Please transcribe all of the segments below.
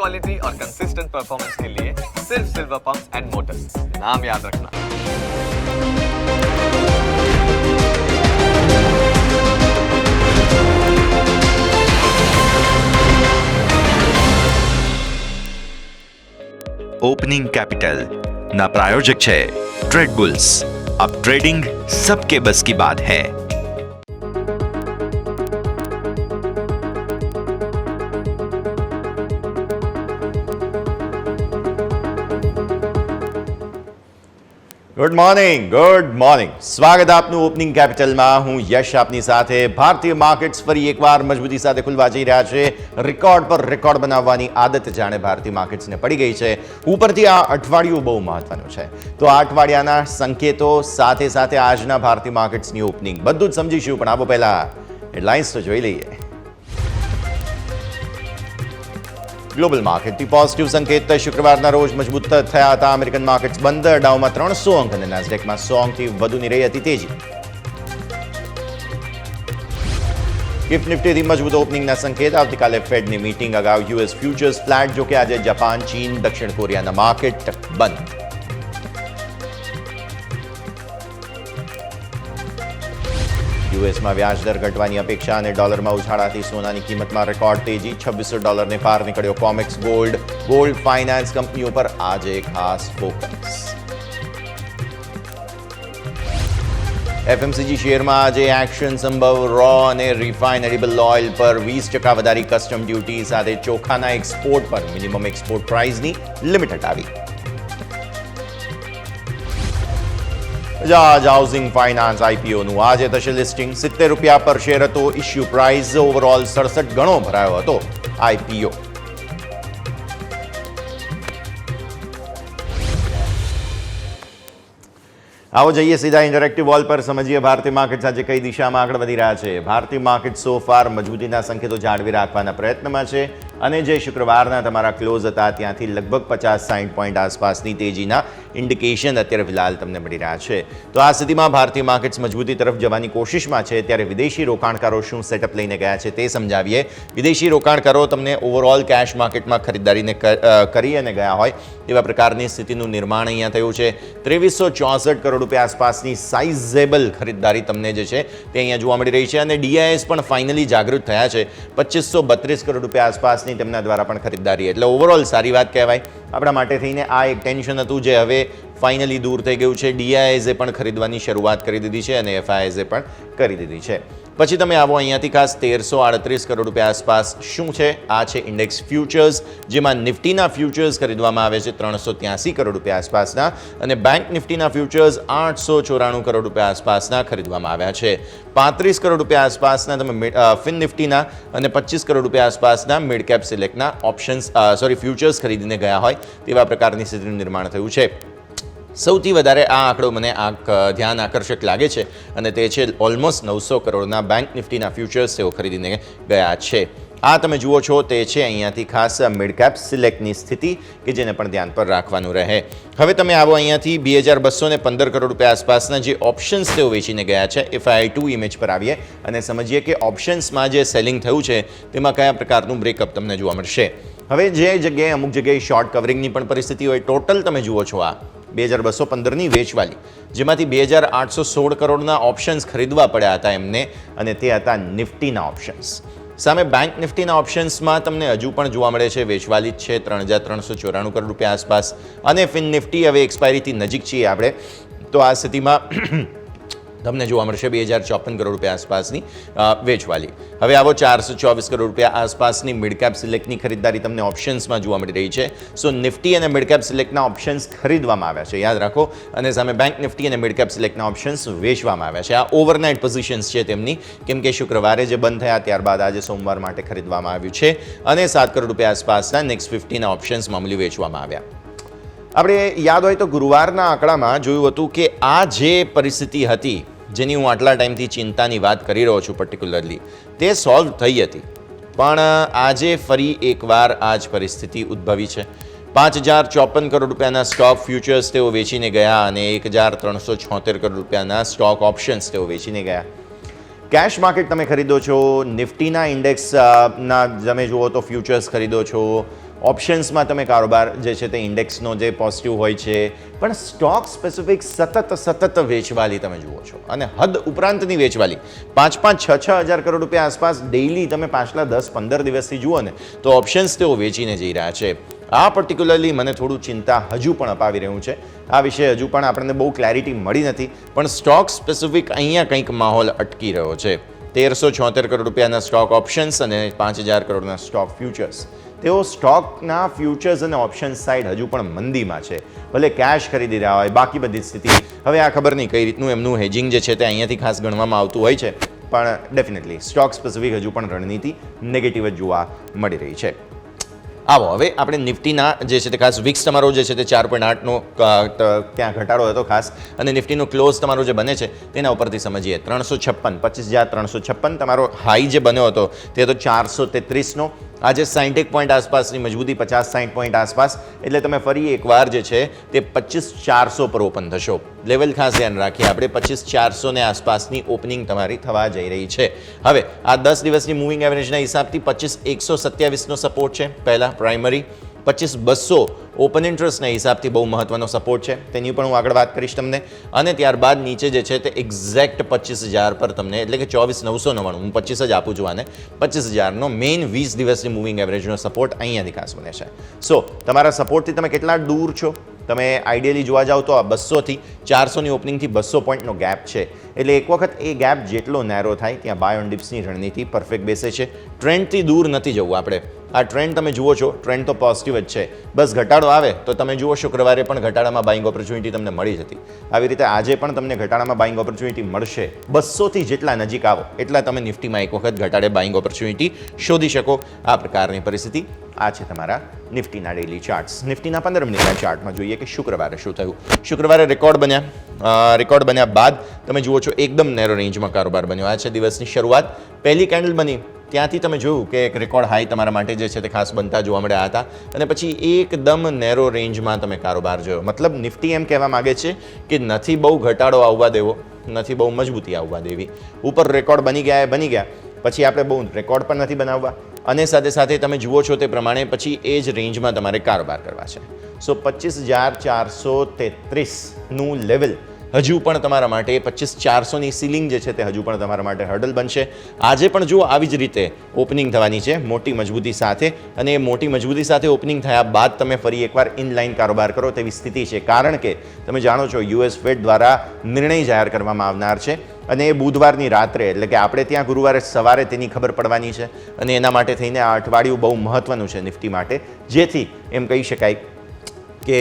Quality और consistent performance के लिए सिर्फ सिल्वर पंप्स एंड मोटर्स, नाम याद रखना। ओपनिंग कैपिटल ना प्रायोजक છે ટ્રેડ બુલ્સ। अब ट्रेडिंग सबके बस की बात है। ગુડ મોર્નિંગ સ્વાગત આપનું ઓપનિંગ કેપિટલમાં। હું યશ આપની સાથે। ભારતીય માર્કેટ્સ ફરી એકવાર મજબૂતી સાથે ખુલવા જઈ રહ્યા છે। રેકોર્ડ પર રેકોર્ડ બનાવવાની આદત જાણે ભારતીય માર્કેટ્સને પડી ગઈ છે। ઉપરથી આ અઠવાડિયું બહુ મહત્વનું છે, તો આ અઠવાડિયાના સંકેતો સાથે સાથે આજના ભારતીય માર્કેટ્સની ઓપનિંગ બધું જ સમજીશું। પણ આવો પહેલા હેડલાઇન્સ તો જોઈ લઈએ। ગ્લોબલ માર્કેટથી પોઝિટિવ સંકેત શુક્રવારના રોજ મજબૂત થયા હતા। અમેરિકન માર્કેટ્સ બંધ, ડાઉમાં 300 અંક અને નાસ્ડેકમાં 100 અંકથી વધુની રહી હતી તેજી। ગિફ્ટ નિફ્ટીથી મજબૂત ઓપનિંગના સંકેત। આવતીકાલે ફેડની મીટિંગ અગાઉ યુએસ ફ્યુચર્સ ફ્લેટ, જો કે આજે જાપાન, ચીન, દક્ષિણ કોરિયાના માર્કેટ બંધ। યુએસમાં વ્યાજ દર ઘટવાની અપેક્ષા અને ડોલરમાં ઉછાળાથી સોનાની કિંમતમાં રેકોર્ડ તેજી। $2600 પાર નીકળ્યો કોમેક્સ ગોલ્ડ ફાઇનાન્સ કંપનીઓ પર આજે ખાસ ફોકસ। એફએમસીજી શેરમાં આજે એક્શન સંભવ। રો અને રિફાઇન એડિબલ ઓઇલ પર 20% વધારી કસ્ટમ ડ્યુટી સાથે ચોખાના એક્સપોર્ટ પર મિનિમમ એક્સપોર્ટ પ્રાઇસની લિમિટ હટાવી। બજાજ હાઉસિંગ ફાઇનાન્સ આઈપીઓનું આજે થશે લિસ્ટિંગ। ₹70 પર શેર હતો ઇશ્યુ પ્રાઇસ। ઓવરઓલ 67 ગણો ભરાયો હતો આઈપીઓ। આવો જઈએ સીધા ઇન્ટરેક્ટિવ વોલ પર, સમજીએ ભારતીય માર્કેટ્સ આજે કઈ દિશામાં આગળ વધી રહ્યા છે। ભારતીય માર્કેટ સો ફાર મજબૂતીના સંકેતો જાળવી રાખવાના પ્રયત્નમાં છે અને જે શુક્રવારના તમારા ક્લોઝ હતા ત્યાંથી લગભગ 50-60 પોઈન્ટ આસપાસની તેજીના ઇન્ડિકેશન અત્યારે ફિલહાલ તમને મળી રહ્યા છે। તો આ સ્થિતિમાં ભારતીય માર્કેટ્સ મજબૂતી તરફ જવાની કોશિશમાં છે, ત્યારે વિદેશી રોકાણકારો શું સેટઅપ લઈને ગયા છે તે સમજાવીએ। વિદેશી રોકાણકારો તમને ઓવરઓલ કેશ માર્કેટમાં ખરીદારીને કરી અને ગયા હોય તેવા પ્રકારની સ્થિતિનું નિર્માણ અહીંયા થયું છે। 2364 કરોડ રૂપિયા આસપાસની સાઇઝેબલ ખરીદદારી તમને જે છે તે અહીંયા જોવા મળી રહી છે અને ડીઆઈએસ પણ ફાઇનલી જાગૃત થયા છે। 2532 કરોડ રૂપિયા આસપાસની તેમના દ્વારા પણ ખરીદદારી, એટલે ઓવરઓલ સારી વાત કહેવાય આપણા માટે થઈને। આ એક ટેન્શન હતું જે હવે ફાઇનલી દૂર થઈ ગયું છે। ડીઆઈએસે પણ ખરીદવાની શરૂઆત કરી દીધી છે અને એફઆઈએસે પણ કરી દીધી છે। પછી તમે આવો અહીંયાથી ખાસ 1338 કરોડ રૂપિયા આસપાસ શું છે, આ છે ઇન્ડેક્સ ફ્યુચર્સ, જેમાં નિફ્ટીના ફ્યુચર્સ ખરીદવામાં આવે છે 383 કરોડ રૂપિયા આસપાસના અને બેંક નિફ્ટીના ફ્યુચર્સ 894 કરોડ રૂપિયા આસપાસના ખરીદવામાં આવ્યા છે। 35 કરોડ રૂપિયા આસપાસના તમે ફિન નિફ્ટીના અને 25 કરોડ રૂપિયા આસપાસના મિડ કેપ સિલેક્ટના ફ્યુચર્સ ખરીદીને ગયા હોય તેવા પ્રકારની સ્થિતિનું નિર્માણ થયું છે। સૌથી વધારે આ આંકડો મને ધ્યાન આકર્ષક લાગે છે અને તે છે ઓલમોસ્ટ 900 કરોડના બેંક નિફ્ટીના ફ્યુચર્સ તેઓ ખરીદીને ગયા છે। આ તમે જુઓ છો તે છે અહીંયાથી ખાસ મિડ કેપ સિલેક્ટની સ્થિતિ કે જેને પણ ધ્યાન પર રાખવાનું રહે। હવે તમે આવો અહીંયાથી 2215 કરોડ રૂપિયા આસપાસના જે ઓપ્શન્સ તેઓ વેચીને ગયા છે। FII2 ઇમેજ પર આવીએ અને સમજીએ કે ઓપ્શન્સમાં જે સેલિંગ થયું છે તેમાં કયા પ્રકારનું બ્રેકઅપ તમને જોવા મળશે। હવે જે જગ્યાએ અમુક જગ્યાએ શોર્ટ કવરિંગની પણ પરિસ્થિતિ હોય, ટોટલ તમે જુઓ છો આ 2215ની વેચવાલી, જેમાંથી 2816 કરોડના ઓપ્શન્સ ખરીદવા પડ્યા હતા એમને અને તે હતા નિફ્ટીના ઓપ્શન્સ। સામે બેંક નિફ્ટીના ઓપ્શન્સમાં તમને હજુ પણ જોવા મળે છે વેચવાલી જ છે 3394 કરોડ રૂપિયા આસપાસ અને ફિન નિફ્ટી હવે એક્સપાયરીથી નજીક છીએ આપણે, તો આ સ્થિતિમાં તમને જોવા મળશે 2054 કરોડ રૂપિયા આસપાસની વેચવાલી। હવે આવો 424 કરોડ રૂપિયા આસપાસની મિડ કેપ સિલેક્ટની ખરીદદારી તમને ઓપ્શન્સમાં જોવા મળી રહી છે। સો નિફ્ટી અને મિડ કેપ સિલેક્ટના ઓપ્શન્સ ખરીદવામાં આવ્યા છે, યાદ રાખો, અને સામે બેંક નિફ્ટી અને મિડ કેપ સિલેક્ટના ઓપ્શન્સ વેચવામાં આવ્યા છે। આ ઓવરનાઇટ પોઝિશન્સ છે તેમની, કેમ કે શુક્રવારે જે બંધ થયા ત્યારબાદ આજે સોમવાર માટે ખરીદવામાં આવ્યું છે અને 7 કરોડ રૂપિયા આસપાસના નેક્સ્ટ 50ના ઓપ્શન્સ મામૂલી વેચવામાં આવ્યા। આપણે યાદ હોય તો ગુરુવારના આંકડામાં જોયું હતું કે આ જે પરિસ્થિતિ હતી જેની હું આટલા ટાઈમથી ચિંતાની વાત કરી રહ્યો છું પર્ટિક્યુલરલી, તે સોલ્વ થઈ હતી, પણ આજે ફરી એકવાર આ જ પરિસ્થિતિ ઉદ્ભવી છે। 5054 કરોડ રૂપિયાના સ્ટોક ફ્યુચર્સ તેઓ વેચીને ગયા અને 1376 કરોડ રૂપિયાના સ્ટોક ઓપ્શન્સ તેઓ વેચીને ગયા। કેશ માર્કેટ તમે ખરીદો છો, નિફ્ટીના ઇન્ડેક્સના તમે જુઓ તો ફ્યુચર્સ ખરીદો છો, ઓપ્શન્સમાં તમે કારોબાર જે છે તે ઇન્ડેક્સનો જે પોઝિટિવ હોય છે, પણ સ્ટોક સ્પેસિફિક સતત વેચવાલી તમે જુઓ છો અને હદ ઉપરાંતની વેચવાલી 5-6 હજાર કરોડ રૂપિયા આસપાસ ડેઇલી તમે પાછલા 10-15 દિવસથી જુઓ ને તો ઓપ્શન્સ તેઓ વેચીને જઈ રહ્યા છે. આ પર્ટિક્યુલરલી મને થોડું ચિંતા હજુ પણ અપાવી રહ્યું છે. આ વિશે હજુ પણ આપણને બહુ ક્લેરિટી મળી નથી, પણ સ્ટોક સ્પેસિફિક અહીંયા કંઈક માહોલ અટકી રહ્યો છે. 1376 કરોડ રૂપિયાના સ્ટોક ઓપ્શન્સ અને 5000 કરોડના સ્ટોક ફ્યુચર્સ. તેઓ સ્ટોકના ફ્યુચર્સ અને ઓપ્શન્સ સાઇડ હજુ પણ મંદીમાં છે. ભલે કેશ ખરીદી રહ્યા હોય, બાકી બધી સ્થિતિ હવે આ ખબર નહીં કઈ રીતનું એમનું હેજિંગ જે છે તે અહીંયાથી ખાસ ગણવામાં આવતું હોય છે, પણ ડેફિનેટલી સ્ટોક સ્પેસિફિક હજુ પણ રણનીતિ નેગેટિવ જ જોવા મળી રહી છે. આવો હવે આપણે નિફ્ટીના જે છે તે ખાસ વિક્સ તમારો જે છે તે 4.8નો ત્યાં ઘટાડો હતો ખાસ, અને નિફ્ટીનો ક્લોઝ તમારો જે બને છે તેના ઉપરથી સમજીએ. 25,356 તમારો હાઈ જે બન્યો હતો તે હતો 433નો. આજે 60 પોઈન્ટ આસપાસની મજબૂતી, 50-60 પોઈન્ટ આસપાસ, એટલે તમે ફરી એકવાર જે છે તે 25,400 પર ઓપન થશો. લેવલ ખાસ ધ્યાન રાખીએ આપણે, 25,400 આસપાસની ઓપનિંગ તમારી થવા જઈ રહી છે. હવે આ 10 દિવસની મૂવિંગ એવરેજના હિસાબથી 25,127નો સપોર્ટ છે પહેલા પ્રાઇમરી, 25,200 ઓપન ઇન્ટરેસ્ટના હિસાબથી બહુ મહત્વનો સપોર્ટ છે, તેની પણ હું આગળ વાત કરીશ તમને. અને ત્યારબાદ નીચે જે છે તે એક્ઝેક્ટ 25,000 પર તમને, એટલે કે 24,999, હું 25 જ આપું છું આને, 25,000નો મેઇન 20 દિવસની મૂવિંગ એવરેજનો સપોર્ટ અહીંયાથી ખાસ બને છે. સો તમારા સપોર્ટથી તમે કેટલા દૂર છો? તમે આઈડિયલી જોવા જાઓ તો આ 200થી 400ની ઓપનિંગથી 200 પોઈન્ટનો ગેપ છે, એટલે એક વખત એ ગેપ જેટલો નેરો થાય ત્યાં બાય ઓન ડિપ્સની રણનીતિ પરફેક્ટ બેસે છે. ટ્રેન્ડથી દૂર નથી જવું આપણે. આ ટ્રેન્ડ તમે જુઓ છો, ટ્રેન્ડ તો પોઝિટિવ જ છે. બસ ઘટાડો આવે તો તમે જુઓ શુક્રવારે પણ ઘટાડામાં બાઇંગ ઓપોર્ચ્યુનિટી તમને મળી હતી. આવી રીતે આજે પણ તમને ઘટાડામાં બાઇંગ ઓપોર્ચ્યુનિટી મળશે. 200થી જેટલા નજીક આવો એટલા તમે નિફ્ટીમાં એક વખત ઘટાડે બાઇંગ ઓપોર્ચ્યુનિટી શોધી શકો. આ પ્રકારની પરિસ્થિતિ. આ છે તમારા નિફ્ટીના ડેઇલી ચાર્ટ્સ. નિફ્ટીના 15 મિનિટના ચાર્ટમાં જોઈએ કે શુક્રવારે શું થયું. શુક્રવારે રેકોર્ડ બન્યા બાદ તમે જુઓ છો એકદમ નેરો રેન્જમાં કારોબાર બન્યો. આ છે દિવસની શરૂઆત. પહેલી કેન્ડલ બની ત્યાંથી તમે જોયું કે એક રેકોર્ડ હાઈ તમારા માટે જે છે તે ખાસ બનતા જોવા મળ્યા હતા, અને પછી એકદમ નેરો રેન્જમાં તમે કારોબાર જોયો. મતલબ નિફ્ટી એમ કહેવા માગે છે કે નથી બહુ ઘટાડો આવવા દેવો, નથી બહુ મજબૂતી આવવા દેવી. ઉપર રેકોર્ડ બની ગયા, પછી આપણે બહુ રેકોર્ડ પણ નથી બનાવવા, અને સાથે સાથે તમે જુઓ છો તે પ્રમાણે પછી એ જ રેન્જમાં તમારે કારોબાર કરવા છે. સો 25,433નું લેવલ હજુ પણ તમારા માટે, 25,400ની સીલિંગ જે છે તે હજુ પણ તમારા માટે હર્ડલ બનશે. આજે પણ જુઓ આવી જ રીતે ઓપનિંગ થવાની છે મોટી મજબૂતી સાથે, અને એ મોટી મજબૂતી સાથે ઓપનિંગ થયા બાદ તમે ફરી એકવાર ઇનલાઇન કારોબાર કરો તેવી સ્થિતિ છે. કારણ કે તમે જાણો છો યુએસ ફેડ દ્વારા નિર્ણય જાહેર કરવામાં આવનાર છે, અને એ બુધવારની રાત્રે, એટલે કે આપણે ત્યાં ગુરુવારે સવારે તેની ખબર પડવાની છે, અને એના માટે થઈને આ અઠવાડિયું બહુ મહત્વનું છે નિફ્ટી માટે, જેથી એમ કહી શકાય કે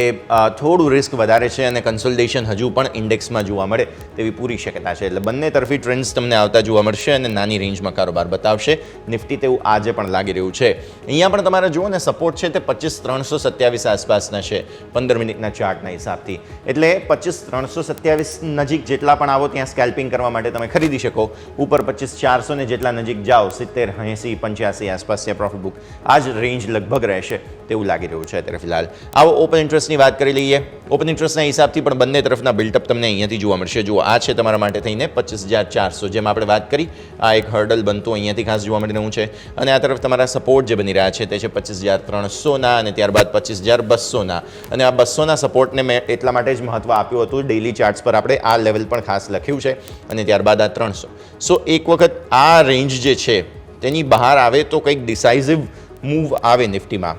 થોડું રિસ્ક વધારે છે અને કન્સોલિડેશન હજુ પણ ઇન્ડેક્સમાં જોવા મળે તેવી પૂરી શક્યતા છે. એટલે બંને તરફી ટ્રેન્ડ્સ તમને આવતા જોવા મળશે અને નાની રેન્જમાં કારોબાર બતાવશે નિફ્ટી, તેવું આજે પણ લાગી રહ્યું છે. અહીંયા પણ તમારે જુઓ ને સપોર્ટ છે તે 25,327 આસપાસના છે 15 મિનિટના ચાર્ટના હિસાબથી. એટલે 25,327 નજીક જેટલા પણ આવો ત્યાં સ્કેલ્પિંગ કરવા માટે તમે ખરીદી શકો. ઉપર 25,400 જેટલા નજીક જાઓ, 70, 80, 85 આસપાસ છે પ્રોફિટ બુક. આ જ રેન્જ લગભગ રહેશે તેવું લાગી રહ્યું છે અત્યારે ફિલહાલ. આવો ઓપન ઇન્ટરેસ્ટની વાત કરી લઈએ. ઓપન ઇન્ટરેસ્ટના હિસાબથી પણ બંને તરફના બિલ્ટઅપ તમને અહીંયાથી જોવા મળશે. જુઓ આ છે તમારા માટે થઈને 25,400, જેમ આપણે વાત કરી આ એક હર્ડલ બનતું અહીંયાથી ખાસ જોવા મળી રહ્યું છે, અને આ તરફ તમારા સપોર્ટ જે બની રહ્યા છે તે છે 25,300ના અને ત્યારબાદ 25,200ના. અને આ 200ના સપોર્ટને મેં એટલા માટે જ મહત્વ આપ્યું હતું, ડેઇલી ચાર્ટ્સ પર આપણે આ લેવલ પણ ખાસ લખ્યું છે, અને ત્યારબાદ આ 300. સો એક વખત આ રેન્જ જે છે તેની બહાર આવે તો કંઈક ડિસાઇઝિવ મૂવ આવે નિફ્ટીમાં,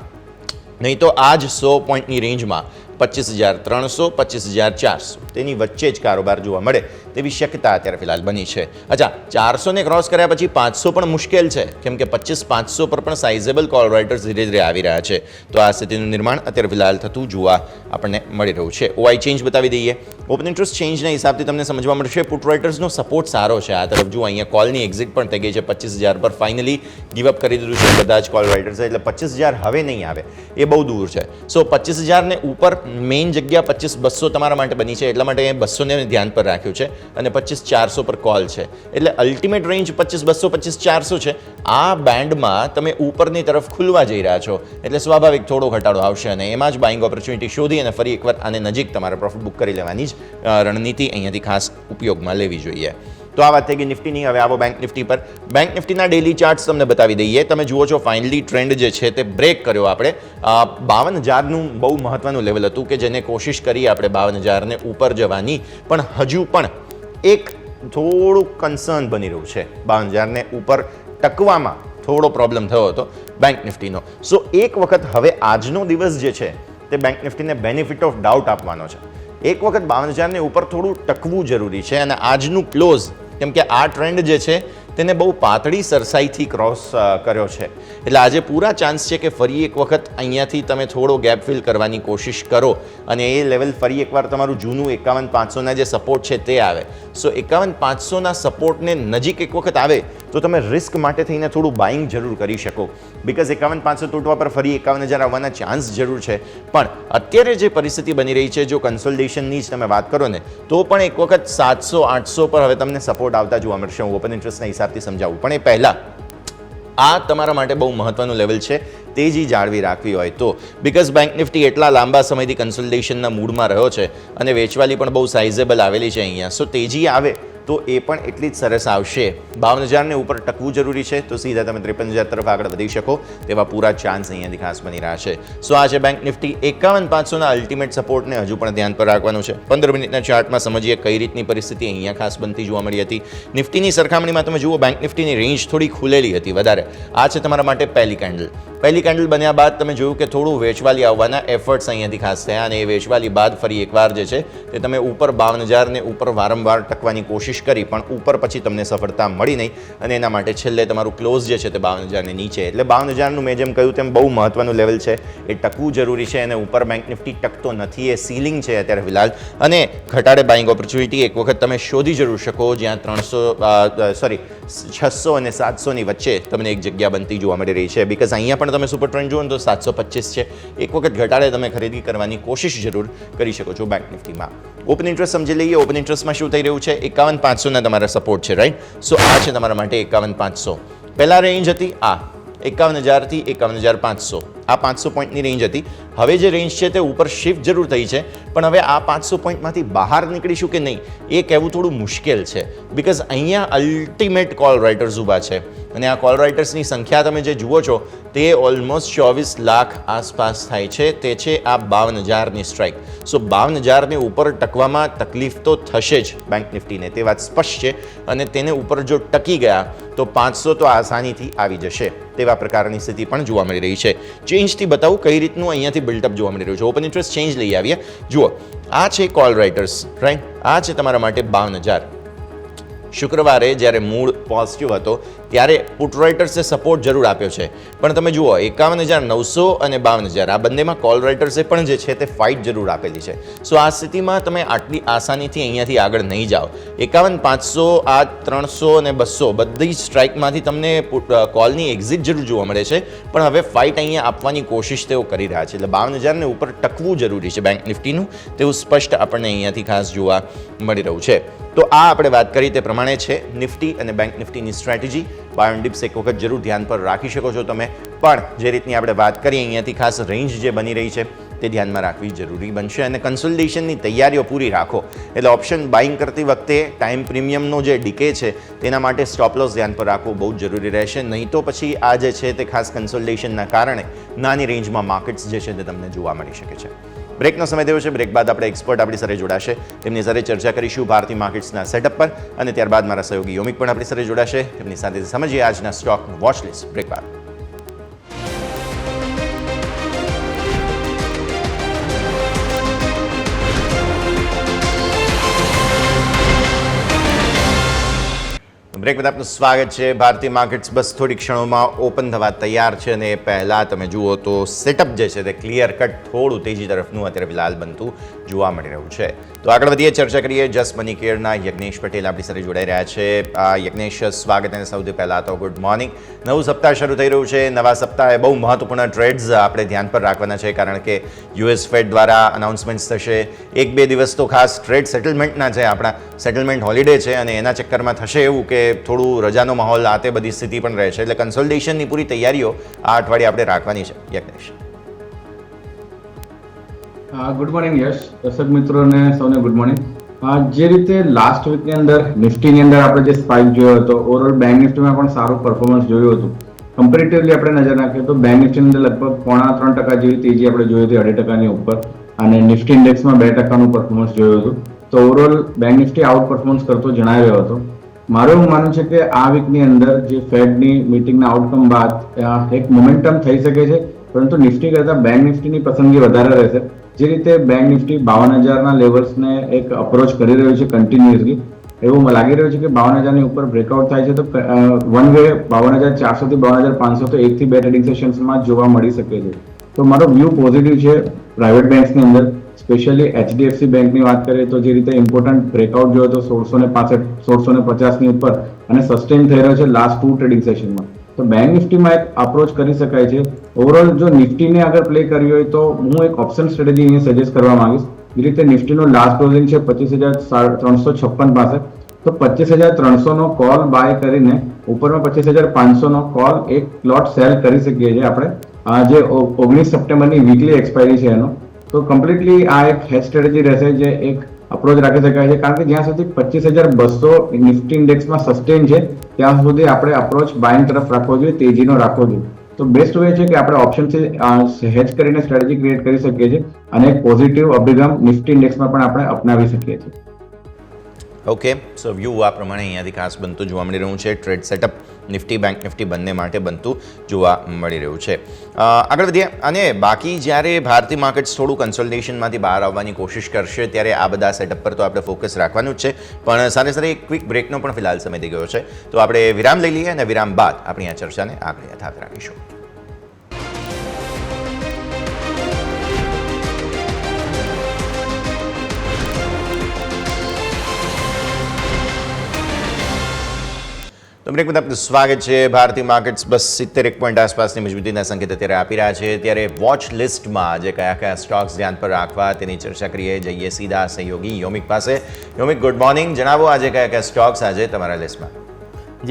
નહીં તો આ જ 100 પોઈન્ટની રેન્જમાં 25,300, 25,400 તેની વચ્ચે જ કારોબાર જોવા મળે તેવી શક્યતા અત્યારે ફિલહાલ બની છે. અચ્છા, 400ને ક્રોસ કર્યા પછી 500 પણ મુશ્કેલ છે, કેમ કે 25,500 પર પણ સાઇઝેબલ કોલ રાઇટર્સ ધીરે ધીરે આવી રહ્યા છે. તો આ સ્થિતિનું નિર્માણ અત્યારે ફિલહાલ થતું જોવા આપણને મળી રહ્યું છે. ઓઆઈ ચેન્જ બતાવી દઈએ. ઓપન ઇન્ટરેસ્ટ ચેન્જના હિસાબથી તમને સમજવા મળશે પુટ રાઇટર્સનો સપોર્ટ સારો છે. આ તરફ જુઓ અહીંયા કોલની એક્ઝિટ પણ થઈ ગઈ છે 25,000 પર. ફાઇનલી ગીવઅપ કરી દીધું છે બધા જ કોલ રાઇટર્સ, એટલે 25,000 હવે નહીં આવે, એ બહુ દૂર છે. સો 25,000ને ઉપર મેઇન જગ્યા 25,200 તમારા માટે બની છે, એટલા માટે 200ને ધ્યાન પર રાખ્યું છે, અને 25,400 પર કોલ છે. એટલે અલ્ટિમેટ રેન્જ 25,200, 25,400 છે. આ બેન્ડમાં તમે ઉપરની તરફ ખુલવા જઈ રહ્યા છો, એટલે સ્વાભાવિક થોડો ઘટાડો આવશે, અને એમાં જ બાઇંગ ઓપોર્ચ્યુનિટી શોધી અને ફરી એકવાર આને નજીક તમારે પ્રોફિટ બુક કરી લેવાની જ રણનીતિ અહીંયાથી ખાસ ઉપયોગમાં લેવી જોઈએ. તો આ વાત થઈ ગઈ નિફ્ટીની. હવે આવો બેંક નિફ્ટી પર. બેંક નિફ્ટીના ડેલી ચાર્ટ્સ તમને બતાવી દઈએ. તમે જુઓ છો ફાઇનલી ટ્રેન્ડ જે છે તે બ્રેક કર્યો આપણે. 52,000નું બહુ મહત્વનું લેવલ હતું કે જેને કોશિશ કરી આપણે 52,000ને ઉપર જવાની, પણ હજુ પણ એક થોડું કન્સર્ન બની રહ્યું છે. 52,000ને ઉપર ટકવામાં થોડો પ્રોબ્લેમ થયો હતો બેંક નિફ્ટીનો. સો એક વખત હવે આજનો દિવસ જે છે તે બેંક નિફ્ટીને બેનિફિટ ઓફ ડાઉટ આપવાનો છે. એક વખત 52,000ને ઉપર થોડું ટકવું જરૂરી છે અને આજનું ક્લોઝ, કેમ કે આ ટ્રેન્ડ જે છે તેને બહુ પાતળી સરસાઈથી ક્રોસ કર્યો છે, એટલે આજે પૂરા ચાન્સ છે કે ફરી એક વખત અહીંયાથી તમે થોડો ગેપ ફિલ કરવાની કોશિશ કરો અને એ લેવલ ફરી એકવાર તમારું જૂનું 51,500ના જે સપોર્ટ છે તે આવે. સો 51,500ના સપોર્ટને નજીક એક વખત આવે તો તમે રિસ્ક માટે થઈને થોડું બાઇંગ જરૂર કરી શકો, બિકોઝ 51,500 તૂટવા પર ફરી 51,000 આવવાના ચાન્સ જરૂર છે. પણ અત્યારે જે પરિસ્થિતિ બની રહી છે, જો કન્સોલિડેશનની જ તમે વાત કરો ને, તો પણ એક વખત 700-800 પર હવે તમને સપોર્ટ આવતા જોવા મળશે. હું ઓપન ઇન્ટરેસ્ટના હિસાબથી સમજાવું, પણ એ પહેલાં આ તમારા માટે બહુ મહત્વનું લેવલ છે તેજી જાળવી રાખવી હોય તો, બિકોઝ બેંક નિફ્ટી એટલા લાંબા સમયથી કન્સોલિડેશનના મૂડમાં રહ્યો છે અને વેચવાલી પણ બહુ સાઇઝેબલ આવેલી છે અહીંયા. સો તેજી આવે તો એ પણ એટલી જ સરસ આવશે. 52,000ને ઉપર ટકવું જરૂરી છે, તો સીધા તમે 53,000 તરફ આગળ વધી શકો તેવા પૂરા ચાન્સ અહીંયાથી ખાસ બની રહ્યા છે. સો આ છે બેંક નિફ્ટી. 51,500ના અલ્ટિમેટ સપોર્ટને હજુ પણ ધ્યાન પર રાખવાનું છે. 15 મિનિટના ચાર્ટમાં સમજીએ કઈ રીતની પરિસ્થિતિ અહીંયા ખાસ બનતી જોવા મળી હતી. નિફ્ટીની સરખામણીમાં તમે જુઓ બેંક નિફ્ટીની રેન્જ થોડી ખુલેલી હતી વધારે. આ છે તમારા માટે પહેલી કેન્ડલ. પહેલી કેન્ડલ બન્યા બાદ તમે જોયું કે થોડું વેચવાલી આવવાના એફર્ટ્સ અહીંયાથી ખાસ થયા અને એ વેચવાલી બાદ ફરી એકવાર જે છે તે તમે ઉપર 52,000ને ઉપર વારંવાર ટકવાની કોશિશ કરી, પણ ઉપર પછી તમને સફળતા મળી નહીં અને એના માટે છેલ્લે તમારું ક્લોઝ જે છે તે 52,000ને નીચે. એટલે 52,000નું મેં જેમ કહ્યું તેમ બહુ મહત્વનું લેવલ છે, એ ટકવું જરૂરી છે અને ઉપર બેંક નિફ્ટી ટકતો નથી, એ સીલિંગ છે અત્યારે ફિલહાલ. અને ઘટાડે બાઇંગ ઓપોર્ચ્યુનિટી એક વખત તમે શોધી જરૂર શકો જ્યાં 600 અને 700ની વચ્ચે તમને એક જગ્યા બનતી જોવા મળી રહી છે, બિકોઝ અહીંયા પણ તમે સુપર ટ્રેન્ડ જુઓ તો 725 છે. એક વખત ઘટાડે તમે ખરીદી કરવાની કોશિશ જરૂર કરી શકો છો બેંક નિફ્ટીમાં. ઓપન ઇન્ટરેસ્ટ સમજી લઈએ. ઓપન ઇન્ટરેસ્ટમાં શું થઈ રહ્યું છે? 51,500ના તમારા સપોર્ટ છે, રાઈટ? સો આ છે તમારા માટે 51,500. પહેલા રેન્જ હતી આ 51,000થી 51,500. આ 500 પોઈન્ટની રેન્જ હતી. હવે જે રેન્જ છે તે ઉપર શિફ્ટ જરૂર થઈ છે, પણ હવે આ 500 પોઈન્ટમાંથી બહાર નીકળીશું કે નહીં એ કહેવું થોડું મુશ્કેલ છે, બિકોઝ અહીંયા અલ્ટિમેટ કોલ રાઇટર્સ ઊભા છે અને આ કોલ રાઇટર્સની સંખ્યા તમે જે જુઓ છો તે ઓલમોસ્ટ 24 લાખ આસપાસ થાય છે. તે છે આ 52,000ની સ્ટ્રાઇક. સો 52,000ની ઉપર ટકવામાં તકલીફ તો થશે જ બેંક નિફ્ટીને, તે વાત સ્પષ્ટ છે. અને તેને ઉપર જો ટકી ગયા તો 500 તો આસાનીથી આવી જશે તેવા પ્રકારની સ્થિતિ પણ જોવા મળી રહી છે. ચેન્જથી બતાવું કઈ રીતનું અહીંયાથી બિલ્ટઅપ જોવા મળી રહ્યું છે. ઓપન ઇન્ટરેસ્ટ ચેન્જ લઈ આવીએ. જુઓ, આ છે કોલ રાઇટર્સ, રાઈટ? આ છે તમારા માટે 52,000. શુક્રવારે જ્યારે મૂડ પોઝિટિવ હતો ત્યારે પુટ રાઇટર્સે સપોર્ટ જરૂર આપ્યો છે, પણ તમે જુઓ 51,900 અને 52,000 આ બંનેમાં કોલ રાઇટર્સે પણ જે છે તે ફાઇટ જરૂર આપેલી છે. સો આ સ્થિતિમાં તમે આટલી આસાનીથી અહીંયાથી આગળ નહીં જાઓ. 51,500 આ 300 અને 200 બધી સ્ટ્રાઇકમાંથી તમને કોલની એક્ઝિટ જરૂર જોવા મળે છે, પણ હવે ફાઇટ અહીંયા આપવાની કોશિશ તેઓ કરી રહ્યા છે. એટલે 52,000ને ઉપર ટકવું જરૂરી છે બેંક નિફ્ટીનું, તેવું સ્પષ્ટ આપણને અહીંયાથી ખાસ જોવા મળી રહ્યું છે. તો આ આપણે વાત કરી તે પ્રમાણે છે નિફ્ટી અને બેંક નિફ્ટીની સ્ટ્રેટેજી. બાય ઓન ડિપ્સ એક વખત જરૂર ધ્યાન પર રાખી શકો છો તમે, પણ જે રીતની આપણે વાત કરી અહીંયાથી ખાસ રેન્જ જે બની રહી છે તે ધ્યાનમાં રાખવી જરૂરી બનશે અને કન્સોલિડેશનની તૈયારીઓ પૂરી રાખો. એટલે ઓપ્શન બાઇંગ કરતી વખતે ટાઈમ પ્રીમિયમનો જે ડીકે છે તેના માટે સ્ટોપ લોસ ધ્યાન પર રાખવું બહુ જ જરૂરી રહેશે, નહીં તો પછી આ જે છે તે ખાસ કન્સોલિડેશનના કારણે નાની રેન્જમાં માર્કેટ્સ જે છે તે તમને જોવા મળી શકે છે. બ્રેકનો સમય થયો છે. બ્રેક બાદ આપણે એક્સપર્ટ આપણી સાથે જોડાશે, તેમની સાથે ચર્ચા કરીશું ભારતીય માર્કેટ્સના સેટઅપ પર, અને ત્યારબાદ મારા સહયોગી યોમિક પણ આપણી સાથે જોડાશે, તેમની સાથે સમજીએ આજના સ્ટોકનું વોચ લિસ્ટ. બ્રેક બાદ. બ્રેક બાદ આપનું સ્વાગત છે. ભારતીય માર્કેટ્સ બસ થોડી ક્ષણોમાં ઓપન થવા તૈયાર છે અને એ પહેલાં તમે જુઓ તો સેટઅપ જે છે તે ક્લિયર કટ થોડું તેજી તરફનું અત્યારે ફિલહાલ બનતું જોવા મળી રહ્યું છે. તો આગળ વધીએ, ચર્ચા કરીએ. જસ્ટ મની કેરના યજ્ઞેશ પટેલ આપણી સાથે જોડાઈ રહ્યા છે. યજ્ઞેશ, સ્વાગત. અને સૌથી પહેલાં તો ગુડ મોર્નિંગ. નવું સપ્તાહ શરૂ થઈ રહ્યું છે. નવા સપ્તાહે બહુ મહત્વપૂર્ણ ટ્રેડ્સ આપણે ધ્યાન પર રાખવાના છે, કારણ કે યુએસ ફેડ દ્વારા અનાઉન્સમેન્ટ્સ થશે. 1-2 દિવસ તો ખાસ ટ્રેડ સેટલમેન્ટના છે, આપણા સેટલમેન્ટ હોલિડે છે, અને એના ચક્કરમાં થશે એવું કે થોડું રજાનો માહોલ આ તે બધી સ્થિતિ પણ રહે છે. એટલે કન્સોલિડેશનની પૂરી તૈયારીઓ આ અઠવાડિયે આપણે રાખવાની છે. યજ્ઞેશ, ગુડ મોર્નિંગ યશ. દર્શક મિત્રોને સૌને ગુડ મોર્નિંગ. જે રીતે લાસ્ટ વીકની અંદર નિફ્ટીની અંદર આપણે જે સ્પાઇક જોયો હતો, ઓવરઓલ બેંક નિફ્ટીમાં પણ સારું પરફોર્મન્સ જોયું હતું. કમ્પેરેટિવલી આપણે નજર નાખીએ તો બેંક નિફ્ટીની અંદર લગભગ 3.5% જેવી તેજી આપણે જોઈ હતી, 2.5% ઉપર, અને નિફ્ટી ઇન્ડેક્સમાં 2% પરફોર્મન્સ જોયું હતું. તો overall bank Nifty out performance કરતો જણાઈ રહ્યો હતો. મારું એવું માનવું છે કે આ વીકની અંદર જે ફેડની મિટિંગના આઉટકમ બાદ એક મોમેન્ટમ થઈ શકે છે, પરંતુ નિફ્ટી કરતાં બેંક નિફ્ટીની પસંદગી વધારે રહેશે. જે રીતે બેંક નિફ્ટી 52,000ના લેવલ્સને એક અપ્રોચ કરી રહ્યું છે કન્ટિન્યુઅસલી, એવું લાગી રહ્યું છે કે 52,000ની ઉપર બ્રેકઆઉટ થાય છે તો વન વે 52,400 થી 52,500 તો 1 થી 2 ટ્રેડિંગ સેશન્સમાં જોવા મળી શકે છે. તો મારો વ્યૂ પોઝિટિવ છે પ્રાઇવેટ બેંક્સની અંદર. સ્પેશિયલી એચડીએફસી બેંકની વાત કરીએ તો જે રીતે ઇમ્પોર્ટન્ટ બ્રેકઆઉટ જોયો તો 1665 1650ની ઉપર અને સસ્ટેન થઈ રહ્યો છે લાસ્ટ 2 ટ્રેડિંગ સેશનમાં, તો બેંક નિફ્ટીમાં એક અપ્રોચ કરી શકાય છે. ઓવરઓલ જો નિફ્ટીને અગર પ્લે કરવી હોય તો હું એક ઓપ્શન સ્ટ્રેટેજી અહીંયા સજેસ્ટ કરવા માંગીશ. જે રીતે નિફ્ટીનો લાસ્ટ ક્લોઝિંગ છે 25,356 પાસે, તો 25,300નો કોલ બાય કરીને ઉપરમાં 25,500નો કોલ એક લોટ સેલ કરી શકીએ છીએ આપણે. જે 19 સપ્ટેમ્બરની વીકલી એક્સપાયરી છે એનો, તો કમ્પ્લીટલી આ એક હેજ સ્ટ્રેટેજી રહેશે જે એક અપ્રોચ રાખી શકાય છે. કારણ કે જ્યાં સુધી 25,200 નિફ્ટી ઇન્ડેક્સમાં સસ્ટેન છે ત્યાં સુધી આપણે અપ્રોચ બાઇંગ તરફ રાખવો જોઈએ, તેજીનો રાખવો જોઈએ. તો બેસ્ટ વે છે કે આપણે ઓપ્શનથી હેજ કરીને સ્ટ્રેટેજી ક્રિએટ કરી શકીએ છીએ અને એક પોઝિટિવ અભિગમ નિફ્ટી ઇન્ડેક્સમાં પણ આપણે અપનાવી શકીએ છીએ. ઓકે, સો વ્યૂ આ પ્રમાણે અહીંયાથી ખાસ બનતું જોવા મળી રહ્યું છે. Trade setup Nifty bank Nifty બંને માટે બનતું જોવા મળી રહ્યું છે. આગળ વધીએ. અને બાકી જ્યારે ભારતીય માર્કેટ્સ થોડું કન્સોલિડેશનમાંથી બહાર આવવાની કોશિશ કરશે ત્યારે આ બધા સેટઅપ પર તો આપણે ફોકસ રાખવાનું જ છે, પણ સાથે સાથે એક ક્વિક બ્રેકનો પણ ફિલહાલ સમય થઈ ગયો છે. તો આપણે વિરામ લઈ લઈએ અને વિરામ બાદ આપણી આ ચર્ચાને આગળ યથાવત રાખીશું. બ્રેક બાદ આપનું સ્વાગત છે. ભારતીય માર્કેટ્સ બસ 71 પોઈન્ટ આસપાસની મજબૂતીના સંકેત અત્યારે આપી રહ્યા છે. ત્યારે વોચ લિસ્ટમાં આજે કયા કયા સ્ટોક્સ ધ્યાન પર રાખવા તેની ચર્ચા કરીએ. જઈએ સીધા સહયોગી યોમિક પાસે. યોમિક, ગુડ મોર્નિંગ. જણાવો આજે કયા કયા સ્ટોક્સ આજે તમારા લિસ્ટમાં?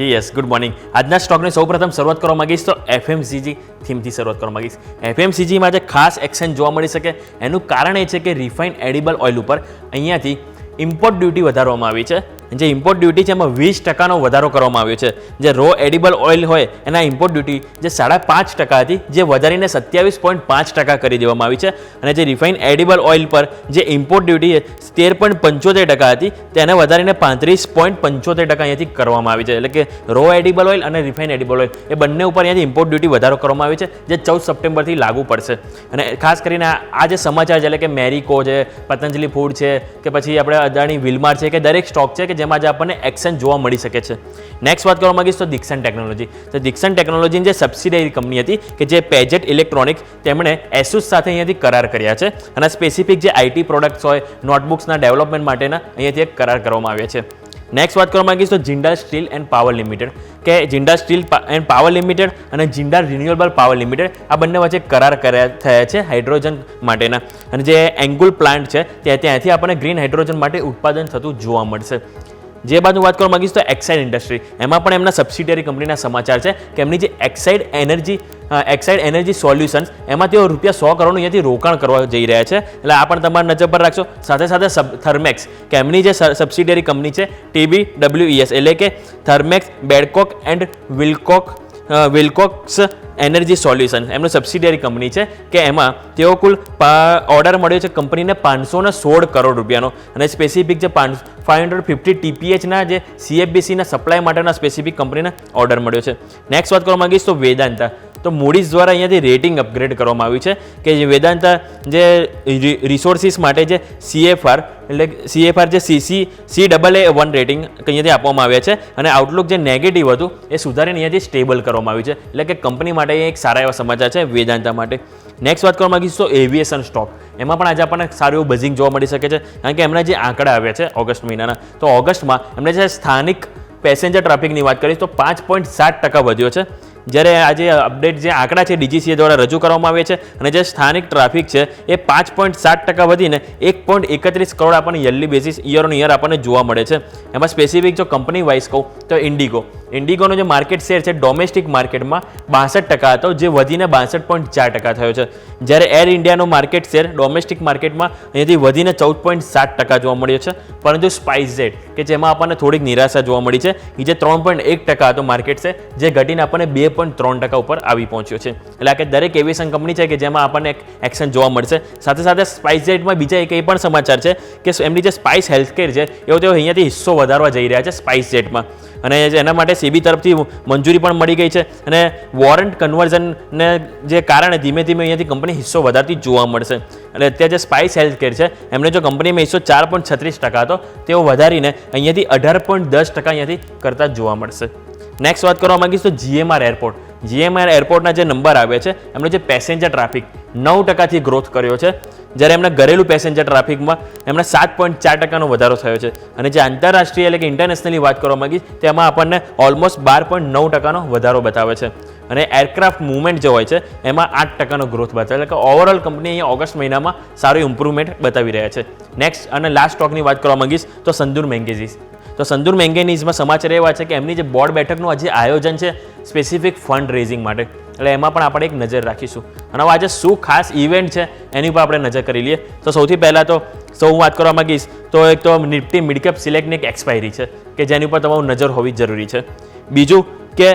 જી યસ, ગુડ મોર્નિંગ. આજના સ્ટોકની સૌપ્રથમ શરૂઆત કરવા માંગીશ તો એફએમસીજી થીમથી શરૂઆત કરવા માંગીશ. એફએમસીજીમાં આજે ખાસ એક્શન જોવા મળી શકે. એનું કારણ એ છે કે રિફાઇન્ડ એડિબલ ઓઇલ ઉપર અહીંયાથી ઇમ્પોર્ટ ડ્યુટી વધારવામાં આવી છે. જે ઇમ્પોર્ટ ડ્યુટી છે એમાં 20% વધારો કરવામાં આવ્યો છે. જે રો એડિબલ ઓઇલ હોય એના ઇમ્પોર્ટ ડ્યુટી જે 5.5% હતી જે વધારીને 27.5% કરી દેવામાં આવી છે. અને જે રિફાઇન એડિબલ ઓઇલ પર જે ઇમ્પોર્ટ ડ્યુટી 13.75% હતી તેને વધારીને 35.75% અહીંયાથી કરવામાં આવી છે. એટલે કે રો એડિબલ ઓઇલ અને રિફાઇન એડિબલ ઓઇલ એ બંને ઉપર અહીંયાથી ઇમ્પોર્ટ ડ્યુટી વધારો કરવામાં આવી છે જે 14 સપ્ટેમ્બરથી લાગુ પડશે. અને ખાસ કરીને આ જે સમાચાર છે એટલે કે મેરિકો છે, પતંજલિ ફૂડ છે કે પછી આપણે અદાણી વિલમાર છે કે દરેક સ્ટોક છે કે જેમાં આજે આપણને એક્શન જોવા મળી શકે છે. નેક્સ્ટ વાત કરવા માંગીશ તો દિક્સન ટેકનોલોજી. તો દિક્સન ટેકનોલોજીની જે સબસિડિયરી કંપની હતી કે જે પેજેટ ઇલેક્ટ્રોનિક્સ, તેમણે એસુસ સાથે અહીંયાથી કરાર કર્યા છે અને સ્પેસિફિક જે આઈટી પ્રોડક્ટ્સ હોય, નોટબુક્સના ડેવલપમેન્ટ માટેના અહીંયાથી એક કરાર કરવામાં આવ્યા છે. નેક્સ્ટ વાત કરવા માંગીશ તો Jindal steel and power limited કે Jindal steel and power limited અને જિંદાલ રિન્યુએબલ પાવર લિમિટેડ આ બંને વચ્ચે કરાર થયા છે હાઇડ્રોજન માટેના. અને જે એંગુલ પ્લાન્ટ છે ત્યાંથી આપણને ગ્રીન હાઇડ્રોજન માટે ઉત્પાદન થતું જોવા મળશે. જે બાજુ વાત કરવા માંગીશ તો એક્સાઇડ ઇન્ડસ્ટ્રી, એમાં પણ એમના સબસિડિયરી કંપનીના સમાચાર છે કે એમની જે એક્સાઇડ એનર્જી સોલ્યુશન્સ એમાં તેઓ ₹100 કરોડનું અહીંયાથી રોકાણ કરવા જઈ રહ્યા છે. એટલે આ પણ તમારા નજર પર રાખશો. સાથે સાથે થર્મેક્સ કે એમની જે સબસિડિયરી કંપની છે TBWES એટલે કે થર્મેક્સ બેડકોક એન્ડ વિલકોક્સ એનર્જી સોલ્યુશન એમનું સબસિડિયરી કંપની છે કે એમાં તેઓ કુલ ઓર્ડર મળ્યો છે કંપનીને ₹516 કરોડ અને સ્પેસિફિક જે 550 TPHના જે CFBCના સપ્લાય માટેના સ્પેસિફિક કંપનીને ઓર્ડર મળ્યો છે. નેક્સ્ટ વાત કરવા માંગીશ તો વેદાંતા. તો મૂડીઝ દ્વારા અહીંયાથી રેટિંગ અપગ્રેડ કરવામાં આવ્યું છે કે જે વેદાંતા જે રિસોર્સિસ માટે જે CFR જે CAA1 રેટિંગ અહીંયાથી આપવામાં આવ્યા છે અને આઉટલુક જે નેગેટિવ હતું એ સુધારીને અહીંયાથી સ્ટેબલ કરવામાં આવ્યું છે. એટલે કે કંપની માટે એક સારા એવા સમાચાર છે વેદાંતા માટે. નેક્સ્ટ વાત કરવા માંગીશ તો એવિએશન સ્ટોક. એમાં પણ આજે આપણને સારું એવું બઝિંગ જોવા મળી શકે છે કારણ કે એમના જે આંકડા આવ્યા છે ઓગસ્ટ મહિનાના, તો ઓગસ્ટમાં એમને જે સ્થાનિક પેસેન્જર ટ્રાફિકની વાત કરીશ તો 5.7% વધ્યો છે. જ્યારે આજે અપડેટ જે આંકડા છે DGCA દ્વારા રજૂ કરવામાં આવ્યા છે અને જે સ્થાનિક ટ્રાફિક છે એ 5.7% વધીને 1.31 કરોડ આપણને yearly basis year on year આપણને જોવા મળે છે. એમાં સ્પેસિફિક જો કંપની વાઇઝ કહું તો ઇન્ડિગોનો જે માર્કેટ શેર છે ડોમેસ્ટિક માર્કેટમાં 62% હતો, જે વધીને 62.4% થયો છે. જ્યારે એર ઇન્ડિયાનો માર્કેટ શેર ડોમેસ્ટિક માર્કેટમાં અહીંયાથી વધીને 14.7% જોવા મળ્યો છે. પરંતુ સ્પાઇસજેટ કે જેમાં આપણને થોડીક નિરાશા જોવા મળી છે, એ જે 3.1% હતો માર્કેટ શેર, જે ઘટીને આપણને 2.3% ઉપર આવી પહોંચ્યો છે. એટલે કે દરેક એવિએશન કંપની છે કે જેમાં આપણને એક એક્શન જોવા મળશે. સાથે સાથે સ્પાઇસજેટમાં બીજા એક એ પણ સમાચાર છે કે એમની જે સ્પાઇસ હેલ્થકેર છે એવો તેઓ અહીંયાથી હિસ્સો વધારવા જઈ રહ્યા છે સ્પાઇસજેટમાં, અને એના માટે સેબી તરફથી મંજૂરી પણ મળી ગઈ છે. અને વોરંટ કન્વર્ઝનને જે કારણે ધીમે ધીમે અહીંયાથી કંપની હિસ્સો વધારતી જોવા મળશે. એટલે અત્યારે જે સ્પાઇસ હેલ્થકેર છે એમને જો કંપનીમાં હિસ્સો 4.36% હતો તેઓ વધારીને અહીંયાથી 18.10% અહીંયાથી કરતા જોવા મળશે. નેક્સ્ટ વાત કરવા માંગીશ તો GMR એરપોર્ટના જે નંબર આવ્યા છે એમનો જે પેસેન્જર ટ્રાફિક 9%થી ગ્રોથ કર્યો છે, જ્યારે એમના ઘરેલું પેસેન્જર ટ્રાફિકમાં એમણે 7.4%નો વધારો થયો છે. અને જે આંતરરાષ્ટ્રીય એટલે કે ઇન્ટરનેશનલી વાત કરવા માંગીશ તેમાં આપણને ઓલમોસ્ટ 12.9%નો વધારો બતાવે છે. અને એરક્રાફ્ટ મૂવમેન્ટ જે હોય છે એમાં 8%નો ગ્રોથ બતાવે, એટલે કે ઓવરઓલ કંપની અહીંયા ઓગસ્ટ મહિનામાં સારું ઇમ્પ્રુવમેન્ટ બતાવી રહ્યા છે. નેક્સ્ટ અને લાસ્ટ સ્ટોકની વાત કરવા માંગીશ તો સંદૂર મેંગેનીઝમાં સમાચાર એવા છે કે એમની જે બોર્ડ બેઠકનું આજે આયોજન છે સ્પેસિફિક ફંડ રેઝિંગ માટે, એટલે એમાં પણ આપણે એક નજર રાખીશું. અને આજે શું ખાસ ઇવેન્ટ છે એની ઉપર આપણે નજર કરી લઈએ. તો સૌથી પહેલાં તો હું વાત કરવા માંગીશ તો એક તો નિફ્ટી મિડકેપ સિલેક્ટની એક એક્સપાયરી છે કે જેની ઉપર તમારું નજર હોવી જરૂરી છે. બીજું કે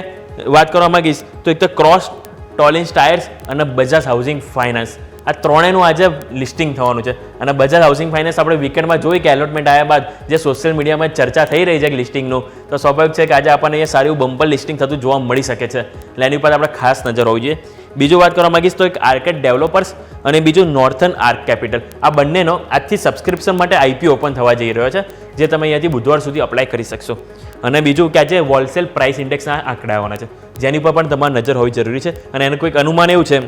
વાત કરવા માંગીશ તો એક તો ક્રોસ ટોલિન્સ ટાયર્સ અને બજાજ હાઉસિંગ ફાઇનાન્સ, આ ત્રણેયનું આજે લિસ્ટિંગ થવાનું છે. અને બજાજ હાઉસિંગ ફાઇનાન્સ આપણે વીકેન્ડમાં જોઈ કે એલોટમેન્ટ આવ્યા બાદ જે સોશિયલ મીડિયામાં ચર્ચા થઈ રહી છે લિસ્ટિંગનું, તો સ્વાભાવિક છે કે આજે આપણને અહીંયા સારું બમ્પર લિસ્ટિંગ થતું જોવા મળી શકે છે. એટલે એની ઉપર આપણે ખાસ નજર હોવી જોઈએ. બીજું વાત કરવા માંગીશ તો એક આર્કેડ ડેવલપર્સ અને બીજું નોર્થન આર્ક કેપિટલ, આ બંનેનો આજથી સબસ્ક્રિપ્શન માટે IPO ઓપન થવા જઈ રહ્યો છે, જે તમે અહીંયાથી બુધવાર સુધી અપ્લાય કરી શકશો. અને બીજું કે આજે હોલસેલ પ્રાઇસ ઇન્ડેક્સના આંકડા આવવાના છે, જેની પર પણ તમારી નજર હોવી જરૂરી છે. અને એનું કોઈક અનુમાન એવું છે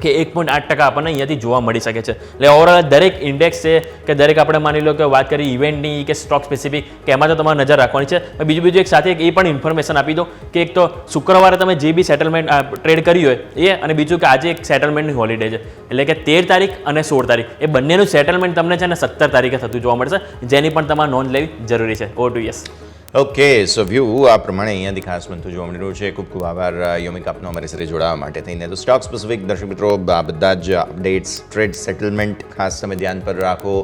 કે 1.8% આપણને અહીંયાથી જોવા મળી શકે છે. એટલે ઓવરઓલ દરેક ઇન્ડેક્સ છે કે દરેક આપણે માની લો કે વાત કરી ઇવેન્ટની કે સ્ટોક સ્પેસિફિક કે એમાં તો તમારે નજર રાખવાની છે. બીજું એક સાથે એ પણ ઇન્ફોર્મેશન આપી દો કે એક તો શુક્રવારે તમે જે બી સેટલમેન્ટ ટ્રેડ કરી હોય એ, અને બીજું કે આજે એક સેટલમેન્ટની હોલિડે છે, એટલે કે 13 તારીખ અને 16 તારીખ એ બંનેનું સેટલમેન્ટ તમને છે ને 17 તારીખે થતું જોવા મળશે, જેની પણ તમારે નોંધ લેવી જરૂરી છે. Over to yes. Okay, so view આ પ્રમાણે અહીંયાથી ખાસ બનતું જોવા મળી રહ્યું છે. ખૂબ ખૂબ આભાર યોમિક આપનો અમારી સાથે જોડાવા માટે થઈને. તો સ્ટોક સ્પેસિફિક દર્શક મિત્રો આ બધા જ અપડેટ્સ, ટ્રેડ સેટલમેન્ટ ખાસ તમે ધ્યાન પર રાખો.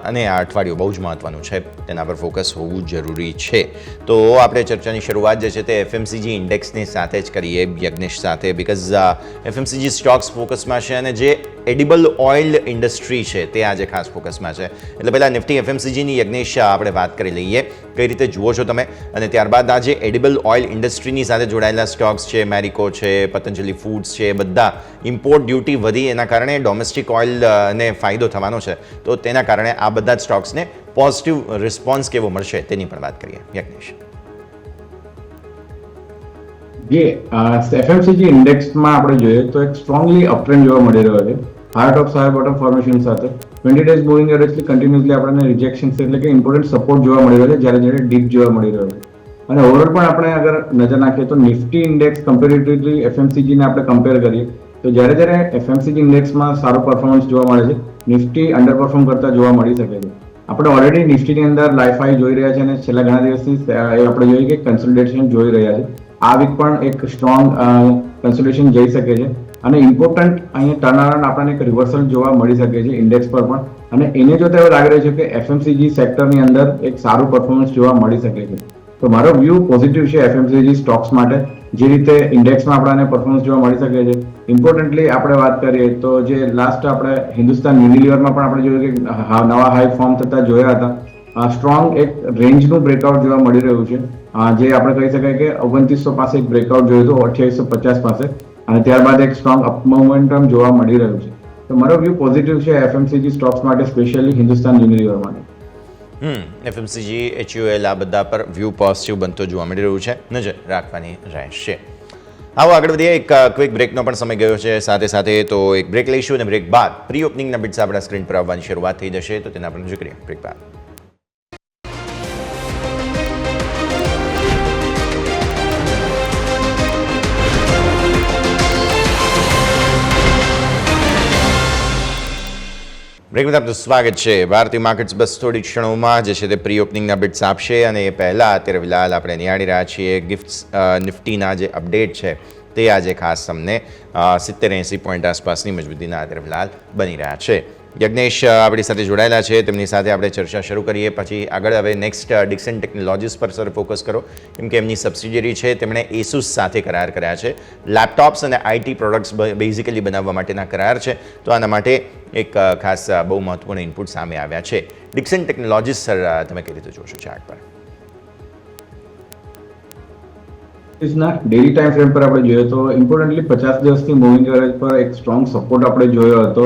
અને આ અઠવાડિયું બહુ જ મહત્ત્વનું છે, તેના પર ફોકસ હોવું જરૂરી છે. તો આપણે ચર્ચાની શરૂઆત જે છે તે FMCG ઇન્ડેક્સની સાથે જ કરીએ યજ્ઞેશ સાથે, બિકોઝ FMCG સ્ટોક્સ ફોકસમાં છે અને જે એડિબલ ઓઇલ ઇન્ડસ્ટ્રી છે તે આજે ખાસ ફોકસમાં છે. એટલે પહેલાં નિફ્ટી FMCGની યજ્ઞેશ આપણે વાત કરી લઈએ કઈ રીતે જુઓ છો તમે, અને ત્યારબાદ આજે એડિબલ ઓઇલ ઇન્ડસ્ટ્રીની સાથે જોડાયેલા સ્ટોક્સ છે, મેરિકો છે, પતંજલિ ફૂડ્સ છે, બધા ઇમ્પોર્ટ ડ્યુટી વધી એના કારણે ડોમેસ્ટિક ઓઇલને ફાયદો થવાનો છે, તો તેના કારણે આ બધા જ સ્ટોક્સને પોઝિટિવ રિસ્પોન્સ કેવો મળશે તેની પણ વાત કરીએ. યજ્ઞેશ. FMCG ઇન્ડેક્સમાં આપણે જોઈએ તો એક સ્ટ્રોંગલી અપટ્રેન્ડ જોવા મળી રહ્યો છે. હાર્ટ ઓફ સાયર બોટમ ફોર્મેશન સાથે 20 ડેઝ મૂવિંગ એવરેજથી કન્ટિન્યુઅસલી આપણને રિજેક્શન એટલે કે ઇમ્પોર્ટન્ટ સપોર્ટ જોવા મળી રહ્યો છે, જ્યારે ડીપ જોવા મળી રહ્યો છે. અને ઓવરઓલ પણ આપણે અગર નજર નાખીએ તો નિફ્ટી ઇન્ડેક્સ કમ્પેરેટિવલી FMCG ને આપણે કમ્પેર કરીએ તો જ્યારે FMCG ઇન્ડેક્સમાં સારું પરફોર્મન્સ જોવા મળે છે, નિફ્ટી અંડર પરફોર્મ કરતા જોવા મળી શકે છે. આપણે ઓલરેડી નિફ્ટીની અંદર લાઈફ હાઈ જોઈ રહ્યા છે અને છેલ્લા ઘણા દિવસથી આપણે જોઈએ કે કન્સોલિડેશન જોઈ રહ્યા છે. આ વીક પણ એક સ્ટ્રોંગ કન્સોલિડેશન જઈ શકે છે અને ઇમ્પોર્ટન્ટ અહીંયા ટર્નઅરાઉન્ડ આપણને એક રિવર્સલ જોવા મળી શકે છે ઇન્ડેક્સ પર પણ. અને એને જોતા એવું લાગી રહ્યું છે કે FMCG સેક્ટરની અંદર એક સારું પરફોર્મન્સ જોવા મળી શકે છે. તો મારો વ્યૂ પોઝિટિવ છે FMCG સ્ટોક્સ માટે. જે રીતે ઇન્ડેક્સમાં આપણને પરફોર્મન્સ જોવા મળી શકે છે. ઇમ્પોર્ટન્ટલી આપણે વાત કરીએ તો જે લાસ્ટ આપણે હિન્દુસ્તાન યુનિલિવરમાં પણ આપણે જોયું કે નવા હાઈ ફોર્મ થતા જોયા હતા. સ્ટ્રોંગ એક રેન્જનું બ્રેકઆઉટ જોવા મળી રહ્યું છે, જે આપણે કહી શકાય કે 2900 પાસે એક બ્રેકઆઉટ જોયું હતું 2850 પાસે, અને ત્યારબાદ એક સ્ટ્રોંગ અપ મોમેન્ટમ જોવા મળી રહ્યું છે. તો મારો વ્યૂ પોઝિટિવ છે FMCG સ્ટોક્સ માટે, સ્પેશિયલી હિન્દુસ્તાન યુનિલિવર માટે. FMCG, HUL આ બધા પર વ્યૂ પોઝિટિવ બનતો જોવા મળી રહ્યું છે, નજર રાખવાની રહેશે. આવો આગળ વધીએ. એક ક્વિક બ્રેકનો પણ સમય ગયો છે, સાથે સાથે તો એક બ્રેક લઈશું અને બ્રેક બાદ પ્રી ઓપનિંગના બિટ્સ આપણા સ્ક્રીન પર આવવાની શરૂઆત થઈ જશે, તો તેના પર નજર કરીએ બ્રેક બાદ. બ્રેકમાં આપનું સ્વાગત છે. ભારતીય માર્કેટ્સ બસ થોડી ક્ષણોમાં જે છે તે પ્રી ઓપનિંગના બિટ્સ આપશે અને એ પહેલાં અત્યારે ફિલહાલ આપણે નિહાળી રહ્યા છીએ ગિફ્ટ્સ નિફ્ટીના જે અપડેટ છે તે આજે ખાસ તમને 70-80 પોઈન્ટ આસપાસની મજબૂતીના અત્યારે ફિલહાલ બની રહ્યા છે. યજ્ઞેશ આપણી સાથે જોડાયેલા છે, તેમની સાથે આપણે ચર્ચા શરૂ કરીએ. પછી આગળ હવે નેક્સ્ટ ડિક્સન ટેકનોલોજીસ પર સર ફોકસ કરો, કેમ કે એમની સબસિડિયરી છે તેમણે એસુસ સાથે કરાર કર્યા છે. લેપટોપ્સ અને આઈટી પ્રોડક્ટ્સ બેઝિકલી બનાવવા માટેના કરાર છે, તો આના માટે એક ખાસ બહુ મહત્વપૂર્ણ ઇનપુટ સામે આવ્યા છે. ડિક્સન ટેકનોલોજીસ સર તમે કઈ રીતે જોશો ચાર્ટ પર? ડેલી ટાઈમ ફ્રેમ પર આપણે જોઈએ તો ઇમ્પોર્ટન્ટલી 50 દિવસની મૂવિંગ એવરેજ પર એક સ્ટ્રોંગ સપોર્ટ આપણે જોયો હતો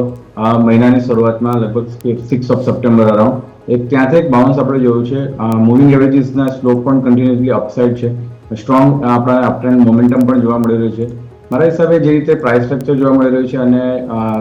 મહિનાની શરૂઆતમાં લગભગ 6 ઓફ સપ્ટેમ્બર અરાઉન્ડ. ત્યાંથી એક બાઉન્સ આપણે જોયું છે. મૂવિંગ એવરેજીસના સ્લોપ પણ કન્ટિન્યુઅસલી અપસાઇડ છે. સ્ટ્રોંગ આપણા અપટ્રેન્ડ મોમેન્ટમ પણ જોવા મળી રહ્યું છે. મારા હિસાબે જે રીતે પ્રાઇસ સ્ટ્રક્ચર જોવા મળી રહ્યું છે અને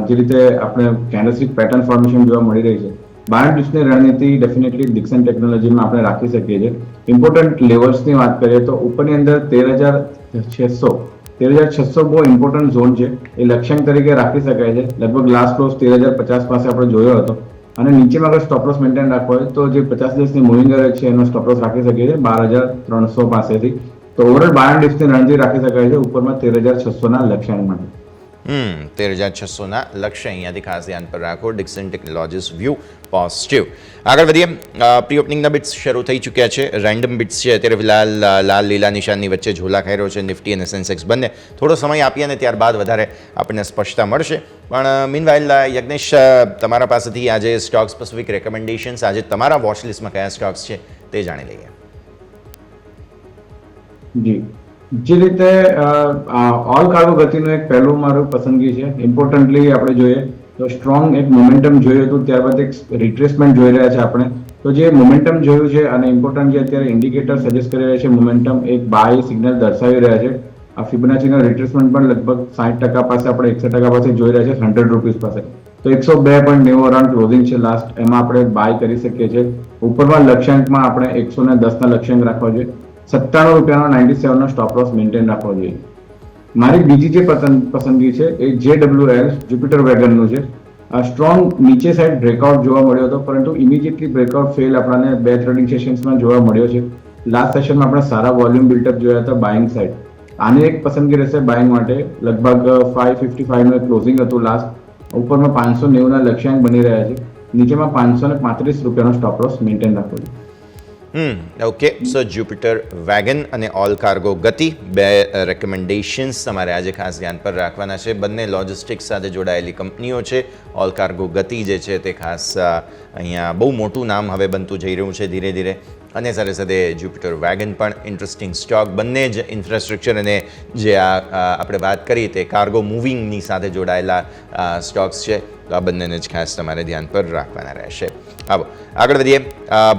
જે રીતે આપણે કેન્ડલસ્ટિક પેટર્ન ફોર્મેશન જોવા મળી રહી છે, બાયર ડિપ્સની રણનીતિ ડેફિનેટલી ડિક્સન ટેકનોલોજીમાં આપણે રાખી શકીએ છીએ. ઇમ્પોર્ટન્ટ લેવલ્સની વાત કરીએ તો ઉપરની અંદર 13,600 બહુ ઇમ્પોર્ટન્ટ ઝોન છે, એ લક્ષ્યાંક તરીકે રાખી શકાય છે. લગભગ લાસ્ટ ક્લોઝ 13,050 પાસે આપણે જોયો હતો અને નીચેમાં અગર સ્ટોપલોસ મેન્ટેન રાખવો હોય તો જે 50 દિવસની મૂવિંગ એવરેજ છે એનો સ્ટોપલોસ રાખી શકીએ છીએ 12,300 પાસેથી. તો ઓવરઓલ બાયર ડિપ્સની રણનીતિ રાખી શકાય છે ઉપરમાં 13,600ના લક્ષ્યાંક માટે. 13,600ના લક્ષ્ય અહીંયાથી ખાસ ધ્યાન પર રાખો. Dixon technologies view positive. આગળ વધીએ. પ્રી ઓપનિંગના બિટ્સ શરૂ થઈ ચૂક્યા છે. રેન્ડમ બિટ્સ છે અત્યારે ફિલહાલ લાલ લીલા નિશાનની વચ્ચે ઝોલા ખાઈ રહ્યો છે નિફ્ટી અને સેન્સેક્સ બંને. થોડો સમય આપીએ અને ત્યારબાદ વધારે આપણને સ્પષ્ટતા મળશે. પણ મીનવાઇલ યજ્ઞેશ, તમારા પાસેથી આજે સ્ટોક સ્પેસિફિક રેકમેન્ડેશન્સ, આજે તમારા વોચ લિસ્ટમાં કયા સ્ટોક્સ છે તે જાણી લઈએ. જી, જે રીતે ઓલ કાર્ગો ગતિનું એક પહેલું મારું પસંદગી છે. ઇમ્પોર્ટન્ટલી આપણે જોઈએ તો સ્ટ્રોંગ એક મોમેન્ટમ જોયું હતું, ત્યારબાદ એક રિટ્રેસમેન્ટ જોઈ રહ્યા છે આપણે. તો જે મોમેન્ટમ જોયું છે અને ઇમ્પોર્ટન્ટ જે અત્યારે ઇન્ડિકેટર સજેસ્ટ કરી રહ્યા છે મોમેન્ટમ એક બાય સિગ્નલ દર્શાવી રહ્યા છે. આ ફિબોનાચીનો રિટ્રેસમેન્ટ પણ લગભગ 60% પાસે આપણે 61% પાસે જોઈ રહ્યા છે 100 રૂપીસ પાસે. તો 102.90 અરાઉન્ડ ક્લોઝિંગ છે લાસ્ટ, એમાં આપણે બાય કરી શકીએ છીએ. ઉપરમાં લક્ષ્યાંકમાં આપણે 110ના લક્ષ્યાંક રાખવા જોઈએ. 97 રૂપિયાનો 97નો સ્ટોપ લોસ મેન્ટેન રાખવો જોઈએ. મારી બીજી જે પસંદગી છે એ JWL જુપિટર વેગનનું છે. સ્ટ્રોંગ નીચે સાઈડ બ્રેકઆઉટ જોવા મળ્યો હતો, પરંતુ ઇમિડિયેટલી બ્રેકઆઉટ ફેલ આપણને 2 ટ્રેડિંગ સેશન્સમાં જોવા મળ્યો છે. લાસ્ટ સેશનમાં આપણે સારા વોલ્યુમ બિલ્ટઅપ જોયા હતા બાઇંગ સાઈડ. આની એક પસંદગી રહેશે બાઇંગ માટે. લગભગ 555નું એક ક્લોઝિંગ હતું લાસ્ટ. ઉપરમાં 590ના લક્ષ્યાંક બની રહ્યા છે. નીચેમાં 535 રૂપિયાનો સ્ટોપ લોસ મેન્ટેન રાખવો જોઈએ. ઓકે, સો જ્યુપિટર વેગન અને ઓલ કાર્ગો ગતિ, બે રેકમેન્ડેશન્સ તમારે આજે ખાસ ધ્યાન પર રાખવાના છે. બંને લોજિસ્ટિક્સ સાથે જોડાયેલી કંપનીઓ છે. ઓલ કાર્ગો ગતિ જે છે તે ખાસ અહીંયા બહુ મોટું નામ હવે બનતું જઈ રહ્યું છે ધીરે ધીરે, અને સાથે સાથે જ્યુપિટર વેગન પણ ઇન્ટરેસ્ટિંગ સ્ટોક. બંને જ ઇન્ફ્રાસ્ટ્રક્ચર અને જે આપણે વાત કરી તે કાર્ગો મૂવિંગની સાથે જોડાયેલા સ્ટોક્સ છે. તો આ બંનેને જ ખાસ તમારે ધ્યાન પર રાખવાના રહેશે. આવો આગળ વધીએ.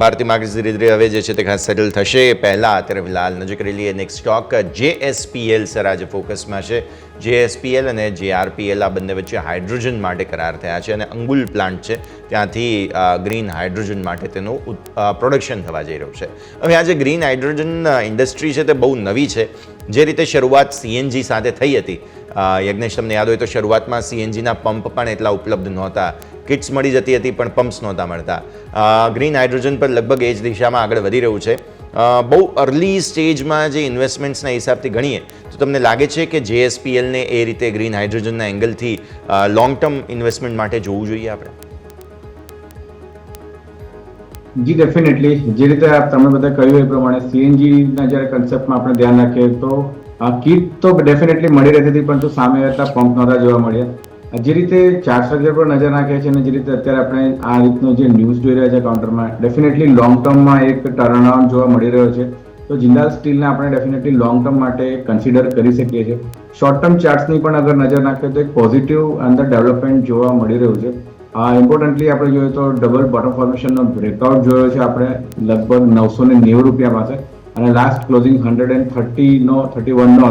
ભારતીય માર્કેટ ધીરે ધીરે હવે જે છે તે ખાસ સેટલ થશે. પહેલાં અત્યારે ફિલહાલ નજર કરી લઈએ નેક્સ્ટ સ્ટોક JSPL સર આજે ફોકસમાં છે. JSPL અને JRPL આ બંને વચ્ચે હાઇડ્રોજન માટે કરાર થયા છે અને અંગુલ પ્લાન્ટ છે ત્યાંથી ગ્રીન હાઇડ્રોજન માટે તેનું પ્રોડક્શન થવા જઈ રહ્યું છે. હવે આ જે ગ્રીન હાઇડ્રોજન ઇન્ડસ્ટ્રી છે તે બહુ નવી છે. જે રીતે શરૂઆત CNG સાથે થઈ હતી, યજ્ઞેશ તમને યાદ હોય તો શરૂઆતમાં CNGના પંપ પણ એટલા ઉપલબ્ધ નહોતા. કિટ્સ મળી જતી હતી પણ પમ્પ્સ નહોતા મળતા. ગ્રીન હાઇડ્રોજન પર લગભગ એ જ દિશામાં આગળ વધી રહ્યું છે. બહુ અર્લી સ્ટેજમાં જે ઇન્વેસ્ટમેન્ટ્સના હિસાબથી ગણીએ તો તમને લાગે છે કે JSPLને એ રીતે ગ્રીન હાઇડ્રોજનના એંગલથી લોંગ ટર્મ ઇન્વેસ્ટમેન્ટ માટે જોવું જોઈએ આપણે? જી ડેફિનેટલી. જે રીતે તમે બધા કહ્યું એ પ્રમાણે CNGના જ્યારે કન્સેપ્ટમાં આપણે ધ્યાન રાખીએ તો કીટ તો ડેફિનેટલી મળી રહેતી હતી, પરંતુ સામે હતા પંપ નહોતા જોવા મળ્યા. જે રીતે ચાર્ટ સ્ટ્રક્ચર પર નજર નાખીએ છીએ અને જે રીતે અત્યારે આપણે આ રીતનો જે ન્યૂઝ જોઈ રહ્યા છે કાઉન્ટરમાં, ડેફિનેટલી લોંગ ટર્મમાં એક ટર્નઅરાઉન્ડ જોવા મળી રહ્યો છે. તો જિંદાલ સ્ટીલને આપણે ડેફિનેટલી લોંગ ટર્મ માટે કન્સિડર કરી શકીએ છીએ. શોર્ટ ટર્મ ચાર્ટ્સની પણ અગર નજર નાખીએ તો એક પોઝિટિવ અંદર ડેવલપમેન્ટ જોવા મળી રહ્યું છે. ઇમ્પોર્ટન્ટલી આપણે જોઈએ તો ડબલ બોટમ ફોર્મેશનનો બ્રેકઆઉટ જોયો છે આપણે લગભગ 990 રૂપિયા પાસે, અને લાસ્ટ ક્લોઝિંગ 131નો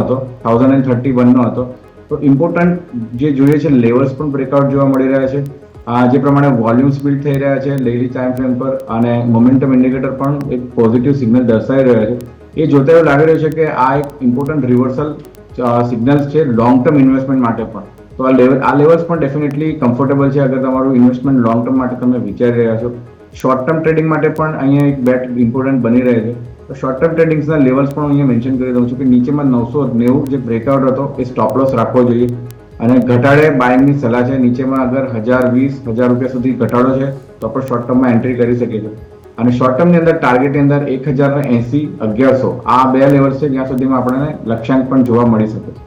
હતો, 1031નો હતો. તો ઇમ્પોર્ટન્ટ જે જોઈએ છે લેવલ્સ પણ બ્રેકઆઉટ જોવા મળી રહ્યા છે. જે પ્રમાણે વોલ્યુમ્સ બિલ્ડ થઈ રહ્યા છે ડેઇલી ટાઈમ ફ્રેમ પર, અને મોમેન્ટમ ઇન્ડિકેટર પણ એક પોઝિટિવ સિગ્નલ દર્શાવી રહ્યા છે. એ જોતા એવું લાગી રહ્યું છે કે આ એક ઇમ્પોર્ટન્ટ રિવર્સલ સિગ્નલ્સ છે લોંગ ટર્મ ઇન્વેસ્ટમેન્ટ માટે પણ. તો તો આ લેવલ્સ પણ ડેફિનેટલી કમ્ફર્ટેબલ છે અગર તમારું ઇન્વેસ્ટમેન્ટ લોંગ ટર્મ માટે તમે વિચારી રહ્યા છો. શોર્ટ ટર્મ ટ્રેડિંગ માટે પણ અહીંયા એક બેટ ઇમ્પોર્ટન્ટ બની રહે છે. તો શોર્ટ ટર્મ ટ્રેડિંગ્સના લેવલ્સ પણ અહીંયા મેન્શન કરી દઉં છું કે નીચેમાં 990 જે બ્રેકઆઉટ હતો એ સ્ટોપ લોસ રાખવો જોઈએ અને ઘટાડે બાઇંગની સલાહ છે. નીચેમાં અગર 1020 રૂપિયા સુધી ઘટાડો છે તો આપણે શોર્ટ ટર્મમાં એન્ટ્રી કરી શકીએ છીએ. અને શોર્ટ ટર્મની અંદર ટાર્ગેટની અંદર 1080 1100 આ બે લેવલ છે જ્યાં સુધીમાં આપણને લક્ષ્યાંક પણ જોવા મળી શકે છે.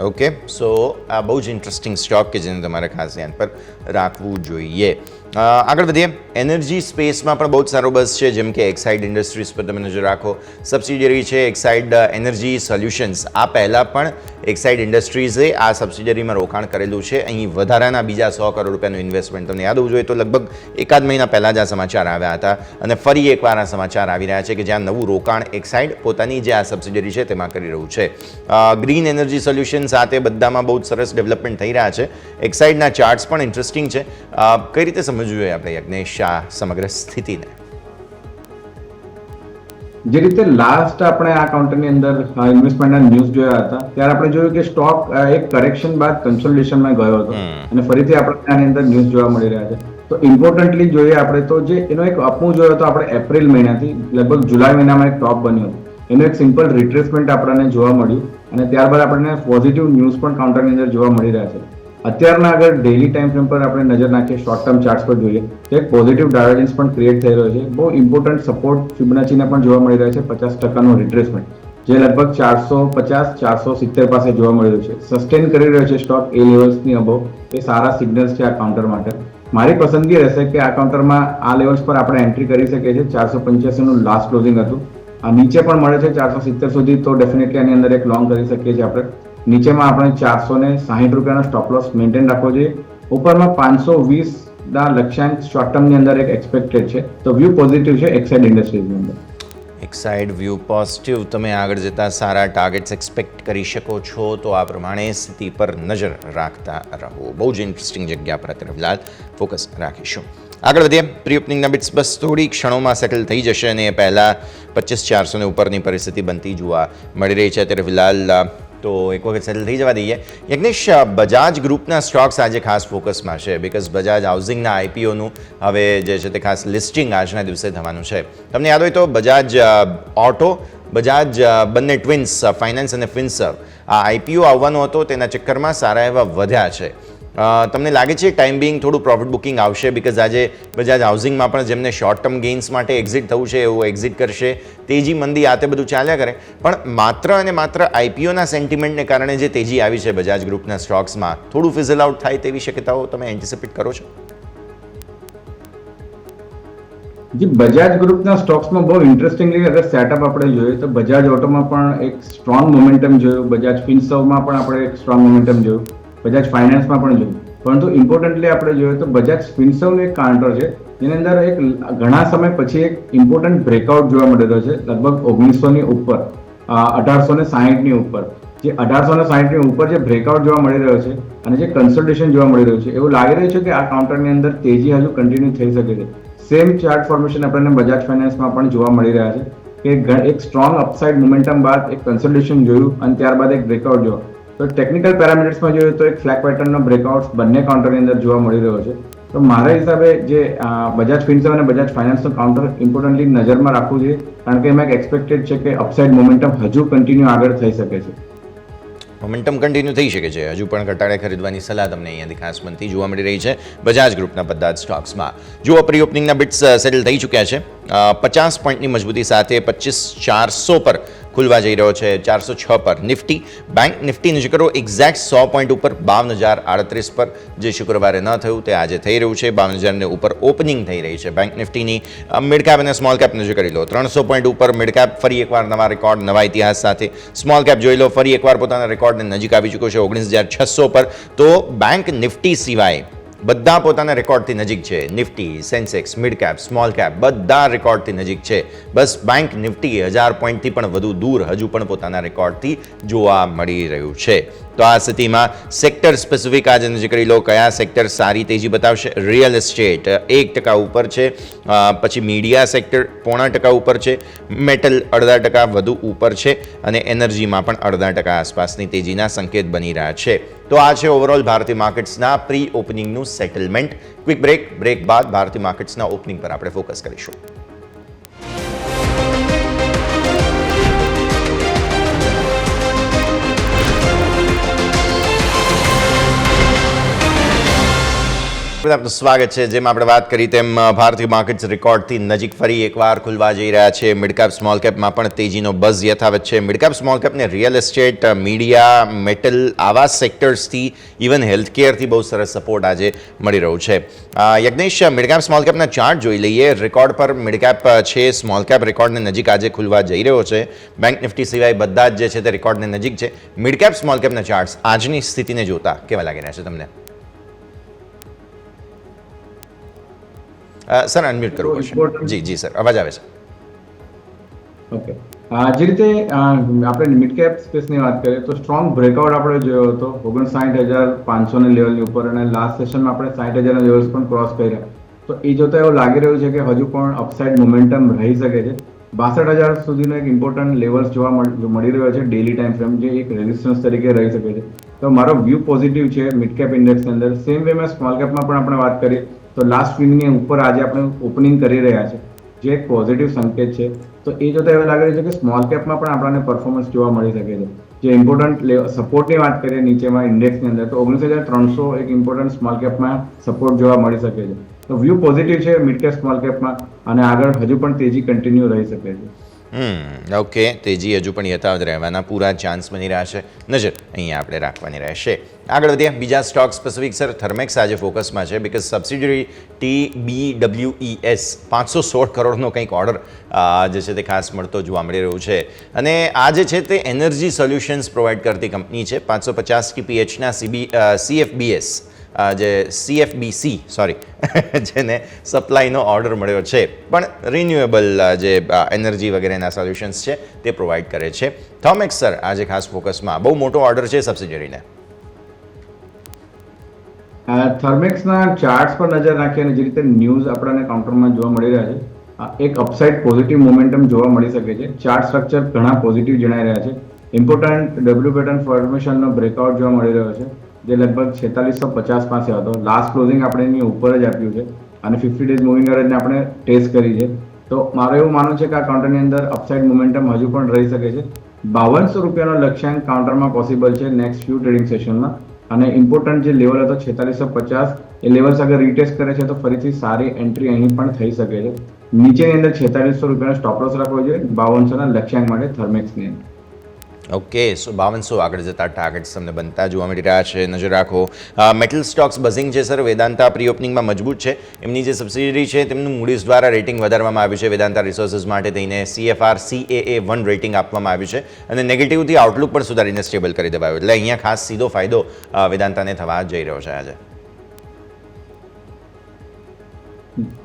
ઓકે, સો આ બહુ જ ઇન્ટરેસ્ટિંગ સ્ટોક કે જેને તમારે ખાસ ધ્યાન પર રાખવું જોઈએ. આગળ વધીએ. એનર્જી સ્પેસમાં પણ બહુ જ સારો બસ છે, જેમ કે એક્સાઇડ ઇન્ડસ્ટ્રીઝ પર તમે નજર રાખો. સબસિડિયરી છે એક્સાઇડ એનર્જી સોલ્યુશન્સ. આ પહેલાં પણ એક્સાઇડ ઇન્ડસ્ટ્રીઝે આ સબસિડિયરીમાં રોકાણ કરેલું છે. અહીં વધારાના બીજા 100 કરોડ રૂપિયાનું ઇન્વેસ્ટમેન્ટ તમને યાદ હોવું જોઈએ તો લગભગ એકાદ મહિના પહેલાં જ આ સમાચાર આવ્યા હતા અને ફરી એકવાર આ સમાચાર આવી રહ્યા છે કે જ્યાં નવું રોકાણ એક્સાઇડ પોતાની જે આ સબસિડિયરી છે તેમાં કરી રહ્યું છે. ગ્રીન એનર્જી સોલ્યુશન સાથે બધામાં બહુ જ સરસ ડેવલપમેન્ટ થઈ રહ્યા છે. એક્સાઇડના ચાર્ટ્સ પણ ઇન્ટરેસ્ટિંગ છે. કઈ રીતે સમજવું જોઈએ આપણે યજ્ઞેશ આ સમગ્ર સ્થિતિને? જે રીતે લાસ્ટ આપણે આ કાઉન્ટરની અંદર ઇન્વેસ્ટમેન્ટના ન્યૂઝ જોયા હતા ત્યારે આપણે જોયું કે સ્ટોક એક કરેક્શન બાદ કન્સોલિડેશનમાં ગયો હતો અને ફરીથી આપણે આની અંદર ન્યૂઝ જોવા મળી રહ્યા છે. તો ઇમ્પોર્ટન્ટલી જોઈએ આપણે તો જે એનો એક અપમૂવ જોયો હતો આપણે એપ્રિલ મહિનાથી લગભગ જુલાઈ મહિનામાં એક ટોપ બન્યો હતો. એનું એક સિમ્પલ રિટ્રેસમેન્ટ આપણને જોવા મળ્યું અને ત્યારબાદ આપણને પોઝિટિવ ન્યૂઝ પણ કાઉન્ટરની અંદર જોવા મળી રહ્યા છે. અત્યારના અગર ડેઇલી ટાઈમ ફ્રેમ પર આપણે નજર નાખીએ શોર્ટ ટર્મ ચાર્ટ્સ પર જોઈએ તો એક પોઝિટિવ ડાયવર્જન્સ પણ ક્રિએટ થઈ રહ્યો છે. બહુ ઇમ્પોર્ટન્ટ સપોર્ટ ફિબોનાચીને પણ જોવા મળી રહ્યા છે 50%નું રિટ્રેસમેન્ટ જે લગભગ 450-470 પાસે જોવા મળી રહ્યું છે. સસ્ટેન કરી રહ્યો છે સ્ટોક એ લેવલ્સની અબોવ. એ સારા સિગ્નલ્સ છે આ કાઉન્ટર માટે. મારી પસંદગી રહેશે કે આ કાઉન્ટરમાં આ લેવલ્સ પર આપણે એન્ટ્રી કરી શકીએ છીએ. 485નું લાસ્ટ ક્લોઝિંગ હતું. આ નીચે પણ મળે છે 470 સુધી તો ડેફિનેટલી આની અંદર એક લોંગ કરી શકીએ છીએ આપણે. નીચેમાં આપણે 460 રૂપિયાનો સ્ટોપ લોસ મેન્ટેન રાખવો જોઈએ. ઉપરમાં 520 લક્ષ્યાંક શોર્ટ ટર્મની અંદર એક એક્સપેક્ટેડ છે. તો વ્યૂ પોઝિટિવ છે એક્સાઇડ ઇન્ડસ્ટ્રીઝની અંદર. Exide view positive. તમે આગળ જતા સારા ટાર્ગેટ્સ એક્સપેક્ટ કરી શકો છો તો આ પ્રમાણે સ્થિતિ પર નજર રાખતા રહો. બહુ જ ઇન્ટરેસ્ટિંગ જગ્યા પર અત્યારે ફિલહાલ ફોકસ રાખીશું. આગળ વધીએ. પ્રી ઓપનિંગના બિટ્સ બસ થોડી ક્ષણોમાં સેટલ થઈ જશે અને એ પહેલાં 25,400 ઉપરની પરિસ્થિતિ બનતી જોવા મળી રહી છે અત્યારે ફિલહાલ. તો એક વખત સેટલ થઈ જવા દઈએ. યજ્ઞેશ, બજાજ ગ્રુપના સ્ટોક્સ આજે ખાસ ફોકસમાં છે બિકોઝ બજાજ હાઉસિંગના આઈપીઓનું હવે જે છે તે ખાસ લિસ્ટિંગ આજના દિવસે થવાનું છે. તમને યાદ હોય તો બજાજ ઓટો, બજાજ બંને ટ્વિન્સ ફાઇનાન્સ અને ફિનસર્વ આ આઈપીઓ આવવાનો હતો તેના ચક્કરમાં સારા એવા વધ્યા છે. તમને લાગે છે ટાઈમ બિંગ થોડું પ્રોફિટ બુકિંગ આવશે બિકોઝ આજે બજાજ હાઉસિંગમાં પણ જેમને શોર્ટ ટર્મ ગેઇન્સ માટે એક્ઝિટ થવું છે એવું એક્ઝિટ કરશે. તેજી મંદી આ તે બધું ચાલ્યા કરે પણ માત્ર અને માત્ર આઈપીઓના સેન્ટિમેન્ટને કારણે જે તેજી આવી છે બજાજ ગ્રુપના સ્ટોક્સમાં થોડું ફિઝલ આઉટ થાય તેવી શક્યતાઓ તમે એન્ટિસિપેટ કરો છો? જે બજાજ ગ્રુપના સ્ટોક્સમાં બહુ ઇન્ટરેસ્ટિંગલી અગર સેટઅપ આપણે જોઈએ તો બજાજ ઓટોમાં પણ એક સ્ટ્રોંગ મોમેન્ટમ જોયું, બજાજ ફિનસર્વમાં પણ આપણે એક સ્ટ્રોંગ મોમેન્ટમ જોયું, બજાજ ફાઇનાન્સમાં પણ જોયું. પરંતુ ઇમ્પોર્ટન્ટલી આપણે જોઈએ તો બજાજ ફિનસર્વનું એક કાઉન્ટર છે જેની અંદર એક ઘણા સમય પછી એક ઇમ્પોર્ટન્ટ બ્રેકઆઉટ જોવા મળી રહ્યો છે લગભગ 1900ની ઉપર 1860ની ઉપર. જે 1860ની ઉપર જે બ્રેકઆઉટ જોવા મળી રહ્યો છે અને જે કન્સલ્ટેશન જોવા મળી રહ્યું છે એવું લાગી રહ્યું છે કે આ કાઉન્ટરની અંદર તેજી હજુ કન્ટિન્યુ થઈ શકે છે. સેમ ચાર્ટ ફોર્મેશન આપણને બજાજ ફાઇનાન્સમાં પણ જોવા મળી રહ્યા છે કે એક સ્ટ્રોંગ અપસાઇડ મોમેન્ટમ બાદ એક કન્સલ્ટેશન જોયું અને ત્યારબાદ એક બ્રેકઆઉટ જોયો. તો ટેકનિકલ પેરામીટર્સમાં જોઈએ તો એક ફ્લેગ પેટર્નનો બ્રેકઆઉટ બંને કાઉન્ટરની અંદર જોવા મળી રહ્યો છે. તો મારા હિસાબે જે બજાજ ફિનસર્વ અને બજાજ ફાઇનાન્સનો કાઉન્ટર ઇમ્પોર્ટન્ટલી નજરમાં રાખવું જોઈએ કારણ કે એમાં એક એક્સપેક્ટેડ છે કે અપસાઇડ મોમેન્ટમ હજુ કન્ટિન્યુ આગળ થઈ શકે છે. મોમેન્ટમ કન્ટિન્યુ થઈ શકે છે. હજુ પણ ઘટાડે ખરીદવાની સલાહ તમને અહીંયાથી ખાસ બનતી જોવા મળી રહી છે બજાજ ગ્રુપના બધા જ સ્ટોક્સમાં. જુઓ પ્રી ઓપનિંગના બિટ્સ સેટલ થઈ ચૂક્યા છે. 50 પોઈન્ટની મજબૂતી સાથે 25,400 પર ખુલવા જઈ રહ્યો છે. 406 પર નિફ્ટી. બેંક નિફ્ટી નજીક કરો એક્ઝેક્ટ 100 પોઈન્ટ ઉપર 52,038 પર જે શુક્રવારે ન થયું તે આજે થઈ રહ્યું છે. 52,000 ઉપર ઓપનિંગ થઈ રહી છે બેંક નિફ્ટીની. મિડ કેપ અને સ્મોલ કેપ નજર કરી લો. 300 પોઈન્ટ ઉપર મિડ કેપ ફરી એકવાર નવા રેકોર્ડ, નવા ઇતિહાસ સાથે. સ્મોલ કેપ જોઈ લો ફરી એકવાર પોતાના રેકોર્ડને નજીક આવી ચૂક્યો છે 19,600 પર. તો બેંક નિફ્ટી સિવાય બધા પોતાના રેકોર્ડથી નજીક છે. Nifty, Sensex, mid cap, small cap બધા રેકોર્ડથી નજીક છે. બસ બેંક નિફ્ટી 1000 પોઈન્ટથી પણ વધુ દૂર હજુ પણ પોતાના રેકોર્ડથી જોવા મળી રહ્યું છે. તો આ સ્થિતિમાં સેક્ટર સ્પેસિફિક આજે નજર કરી લો કયા સેક્ટર સારી તેજી બતાવશે. રિયલ એસ્ટેટ 1% ઉપર છે, પછી મીડિયા સેક્ટર 0.5% ઉપર છે, મેટલ 0.5% વધુ ઉપર છે અને એનર્જીમાં પણ 0.5% આસપાસની તેજીના સંકેત બની રહ્યા છે. તો આ છે ઓવરઓલ ભારતીય માર્કેટ્સના પ્રી ઓપનિંગનું સેટલમેન્ટ. ક્વિક બ્રેક બાદ ભારતીય માર્કેટ્સના ઓપનિંગ પર આપણે ફોકસ કરીશું. આપનું સ્વાગત છે. જેમ આપણે વાત કરી તેમ ભારતીય માર્કેટ્સ રેકોર્ડથી નજીક ફરી એકવાર ખુલવા જઈ રહ્યા છે. મિડકેપ સ્મોલ કેપમાં પણ તેજીનો બઝ યથાવત છે. મિડકેપ સ્મોલ કેપને રિયલ એસ્ટેટ, મીડિયા, મેટલ આવા સેક્ટર્સથી ઇવન હેલ્થકેરથી બહુ સરસ સપોર્ટ આજે મળી રહ્યો છે. યજ્ઞેશ, મિડકેપ સ્મોલ કેપના ચાર્ટ જોઈ લઈએ. રેકોર્ડ પર મિડકેપ છે, સ્મોલ કેપ રેકોર્ડને નજીક આજે ખુલવા જઈ રહ્યો છે. બેંક નિફ્ટી સિવાય બધા જ જે છે તે રેકોર્ડને નજીક છે. મિડકેપ સ્મોલ કેપના ચાર્ટ્સ આજની સ્થિતિને જોતા કેવા લાગી રહ્યા છે તમને? સર અનમ્યુટ કરવું પડશે. જી સર, અવાજ આવે છે. ઓકે, જે રીતે આપણે મિડ કેપ સ્પેસની વાત કરીએ તો સ્ટ્રોંગ બ્રેકઆઉટ આપણે જોયો હતો 59,500 લેવલની ઉપર, અને લાસ્ટ સેશનમાં આપણે 60,000 લેવલ્સ પણ ક્રોસ કર્યા. તો એ જોતા એવું લાગી રહ્યું છે કે હજુ પણ અપસાઇડ મોમેન્ટમ રહી શકે છે. 62,000 સુધીનો એક ઇમ્પોર્ટન્ટ લેવલ્સ જોવા મળી રહ્યો છે ડેલી ટાઈમ ફ્રેમ, જે એક રેઝિસ્ટન્સ તરીકે રહી શકે છે. તો મારો વ્યૂ પોઝિટિવ છે મિડ કેપ ઇન્ડેક્સની અંદર. સેમ વેમાં સ્મોલ કેપમાં પણ આપણે વાત કરીએ તો લાસ્ટ વીકની ઉપર આજે આપણે ઓપનિંગ કરી રહ્યા છે, જે એક પોઝિટિવ સંકેત છે. તો એ જોતા એવું લાગે છે કે સ્મોલ કેપમાં પણ આપણને પરફોર્મન્સ જોવા મળી શકે છે. જે ઇમ્પોર્ટન્ટ સપોર્ટની વાત કરીએ નીચેમાં ઇન્ડેક્સની અંદર તો 19,300 એક ઇમ્પોર્ટન્ટ સ્મોલ કેપમાં સપોર્ટ જોવા મળી શકે છે. તો વ્યૂ પોઝિટિવ છે મિડ કેપ સ્મોલ કેપમાં, અને આગળ હજુ પણ તેજી કન્ટિન્યુ રહી શકે છે. ઓકે, તેજી હજુ પણ યથાવત રહેવાના પૂરા ચાન્સ બની રહ્યા છે. નજર અહીંયા આપણે રાખવાની રહેશે. આગળ વધીએ બીજા સ્ટોક સ્પેસિફિક. સર, થર્મેક્સ આજે ફોકસમાં છે બિકોઝ સબસિડરી TBWES 516 કરોડનો કંઈક ઓર્ડર જે છે તે ખાસ મળતો જોવા મળી રહ્યું છે. અને આ જે છે તે એનર્જી સોલ્યુશન્સ પ્રોવાઈડ કરતી કંપની છે. 550 kPhના CFBS જે CFBC જેને સપ્લાયનો ઓર્ડર મળ્યો છે, પણ રિન્યુએબલ જે એનર્જી વગેરેના સોલ્યુશન્સ છે તે પ્રોવાઈડ કરે છે. થર્મેક્સ સર આજે ખાસ ફોકસમાં, બહુ મોટો ઓર્ડર છે સબસિડરીને. થર્મેક્સના ચાર્ટ્સ પર નજર નાખીએ અને જે રીતે ન્યૂઝ આપણને કાઉન્ટરમાં જોવા મળી રહ્યા છે, એક અપસાઇડ પોઝિટિવ મોમેન્ટમ જોવા મળી શકે છે. ચાર્ટ સ્ટ્રક્ચર ઘણા પોઝિટિવ જણાઈ રહ્યા છે. ઇમ્પોર્ટન્ટ ડબલ્યુ પેટર્ન ફોર્મેશનનો બ્રેકઆઉટ જોવા મળી રહ્યો છે, જે લગભગ 4650 પાસે હતો. લાસ્ટ ક્લોઝિંગ આપણે એની ઉપર જ આપ્યું છે અને 50 ડેઝ મૂવિંગ એવરેજને આપણે ટેસ્ટ કરી છે. તો મારું એવું માનવું છે કે આ કાઉન્ટરની અંદર અપસાઇડ મોમેન્ટમ હજુ પણ રહી શકે છે. 5200 રૂપિયાનો લક્ષ્યાંક કાઉન્ટરમાં પોસિબલ છે નેક્સ્ટ ફ્યુ ટ્રેડિંગ સેશનમાં, અને ઇમ્પોર્ટન્ટ જે લેવલ હતો 4650 એ લેવલ્સ અગર રીટેસ્ટ કરે છે તો ફરીથી સારી એન્ટ્રી અહીં પણ થઈ શકે છે. નીચેની અંદર 4600 રૂપિયાનો સ્ટોપ લોસ રાખવો જોઈએ 5200ના લક્ષ્યાંક માટે થર્મેક્સની અંદર. ઓકે, સો 5200 આગળ જતા ટાર્ગેટ્સ તમને બનતા જોવા મળી રહ્યા છે. નજર રાખો. મેટલ સ્ટોક્સ બઝિંગ છે સર. વેદાંતા પ્રી ઓપનિંગમાં મજબૂત છે. એમની જે સબસિડરી છે તેમનું મૂડીઝ દ્વારા રેટિંગ વધારવામાં આવ્યું છે. વેદાંતા રિસોર્સિસ માટે થઈને CFR CAA1 રેટિંગ આપવામાં આવ્યું છે, અને નેગેટિવથી આઉટલુક પણ સુધારીને સ્ટેબલ કરી દેવાયું. એટલે અહીંયા ખાસ સીધો ફાયદો વેદાંતાને થવા જઈ રહ્યો છે આજે.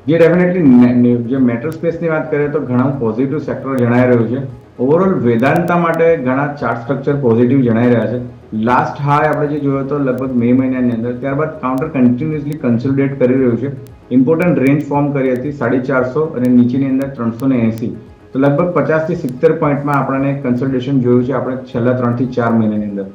જે ડેફિનેટલી જે મેટલ સ્પેસની વાત કરીએ તો ઘણા પોઝિટિવ સેક્ટર જણાઈ રહ્યું છે. ઓવરઓલ વેદાંતા માટે ઘણા ચાર્ટ સ્ટ્રક્ચર પોઝિટિવ જણાઈ રહ્યા છે. લાસ્ટ હાઈ આપણે જે જોયો હતો લગભગ મે મહિનાની અંદર, ત્યારબાદ કાઉન્ટર કન્ટિન્યુઅસલી કન્સોલિડેટ કરી રહ્યું છે. ઇમ્પોર્ટન્ટ રેન્જ ફોર્મ કરી હતી 450 અને નીચેની અંદર 380. તો લગભગ 50 થી 70 પોઈન્ટમાં આપણને કન્સોલિડેશન જોયું છે આપણે છેલ્લા 3 થી 4 મહિનાની અંદર.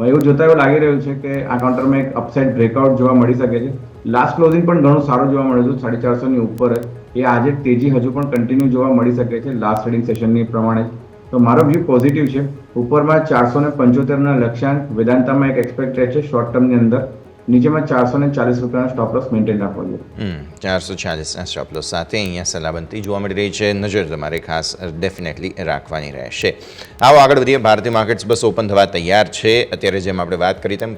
એવું જોતા એવું લાગી રહ્યું છે કે આ કાઉન્ટરમાં એક અપસાઇડ બ્રેકઆઉટ જોવા મળી શકે છે. લાસ્ટ ક્લોઝિંગ પણ ઘણું સારું જોવા મળ્યું હતું 450 ની ઉપર જ. એ આજે તેજી હજુ પણ કન્ટિન્યુ જોવા મળી શકે છે લાસ્ટ ટ્રેડિંગ સેશનની પ્રમાણે. તો મારો વ્યૂ પોઝિટિવ છે. ઉપરમાં 475ના લક્ષ્યાંક વેદાંતામાં એક એક્સપેક્ટેડ છે શોર્ટ ટર્મની અંદર. નીચેમાં 440 રૂપિયાનો સ્ટોપ લોસ મેન્ટેન રાખવો જોઈએ. 440ના સ્ટોપ લોસ સાથે અહીંયા સલામતી જોવા મળી રહી છે. નજર તમારે ખાસ ડેફિનેટલી રાખવાની રહેશે. આવો આગળ વધીએ. ભારતીય માર્કેટ્સ બસ ઓપન થવા તૈયાર છે. અત્યારે જેમ આપણે વાત કરી તેમ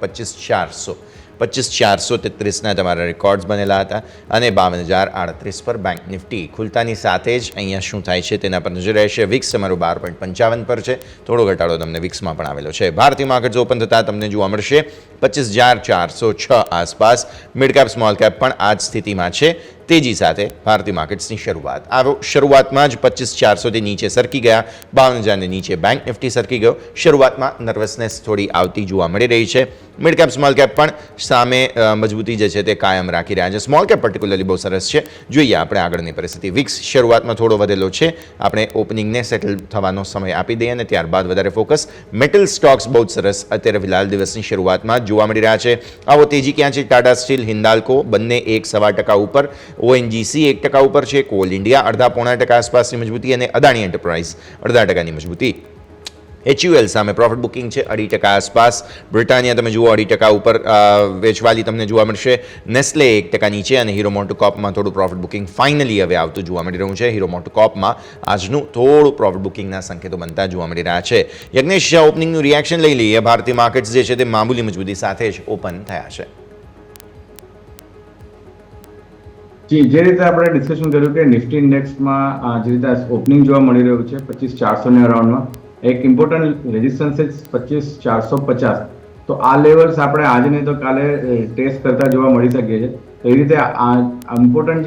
25,433ના તમારા રેકોર્ડ્સ બનેલા હતા, અને 52,038 પર બેંક નિફ્ટી ખુલતાની સાથે જ અહીંયા શું થાય છે તેના પર નજર રહેશે. વિક્સ તમારું 12.55 પર છે. થોડો ઘટાડો તમને વિક્સમાં પણ આવેલો છે. ભારતીય માર્કેટ્સ ઓપન થતાં તમને જોવા મળશે 25,406 આસપાસ. મિડ કેપ સ્મોલ કેપ પણ આ જ સ્થિતિમાં છે. તેજી સાથે ભારતીય માર્કેટ્સની શરૂઆત. શરૂઆતમાં જ 25,400થી નીચે સરકી ગયા, 52,000ને નીચે બેંક નિફ્ટી સરકી ગયો. શરૂઆતમાં નર્વસનેસ થોડી આવતી જોવા મળી રહી છે. મિડ કેપ સ્મોલ કેપ પણ સામે મજબૂતી જે છે તે કાયમ રાખી રહ્યા છે. સ્મોલ કેપ પર્ટિક્યુલરલી બહુ સરસ છે. જોઈએ આપણે આગળની પરિસ્થિતિ. વિક્સ શરૂઆતમાં થોડો વધેલો છે. આપણે ઓપનિંગને સેટલ થવાનો સમય આપી દઈએ અને ત્યારબાદ વધારે ફોકસ. મેટલ સ્ટોક્સ બહુ સરસ અત્યારે ફિલહાલ દિવસની શરૂઆતમાં જોવા મળી રહ્યા છે. આવો તેજી ક્યાં છે? ટાટા સ્ટીલ, હિન્દાલ્કો બંને 1.25% ઉપર, ઓએનજીસી 1% ઉપર છે, કોલ ઇન્ડિયા 0.5% આસપાસની મજબૂતી અને અદાણી એન્ટરપ્રાઇઝ 0.5%ની મજબૂતી. HUL સામે પ્રોફિટ બુકિંગ છે 2% આસપાસ. બ્રિટાનિયા તમે જુઓ 2% ઉપર વેચવાલી તમને જોવા મળશે. નેસ્લે 1% નીચે અને હીરો મોટોકોર્પમાં થોડું પ્રોફિટ બુકિંગ ફાઇનલી હવે આવતું જોવા મળી રહ્યું છે. હીરો મોટોકોર્પમાં આજનું થોડું પ્રોફિટ બુકિંગના સંકેતો બનતા જોવા મળી રહ્યા છે. યજ્ઞેશ, ઓપનિંગનું રિએક્શન લઈ લઈએ. ભારતીય માર્કેટ્સ જે છે તે મામૂલી મજબૂતી સાથે જ ઓપન થયા છે. જે રીતે આપણે ડિસ્કશન કર્યું કે નિફ્ટી ઇન્ડેક્સમાં જે રીતે ઓપનિંગ જોવા મળી રહ્યું છે 25,400 અરાઉન્ડમાં, એક ઇમ્પોર્ટન્ટ રેઝિસ્ટન્સ છે 25,450. તો આ લેવલ્સ આપણે આજે નહીં તો કાલે ટેસ્ટ કરતા જોવા મળી શકીએ છીએ. તો એ રીતે ઇમ્પોર્ટન્ટ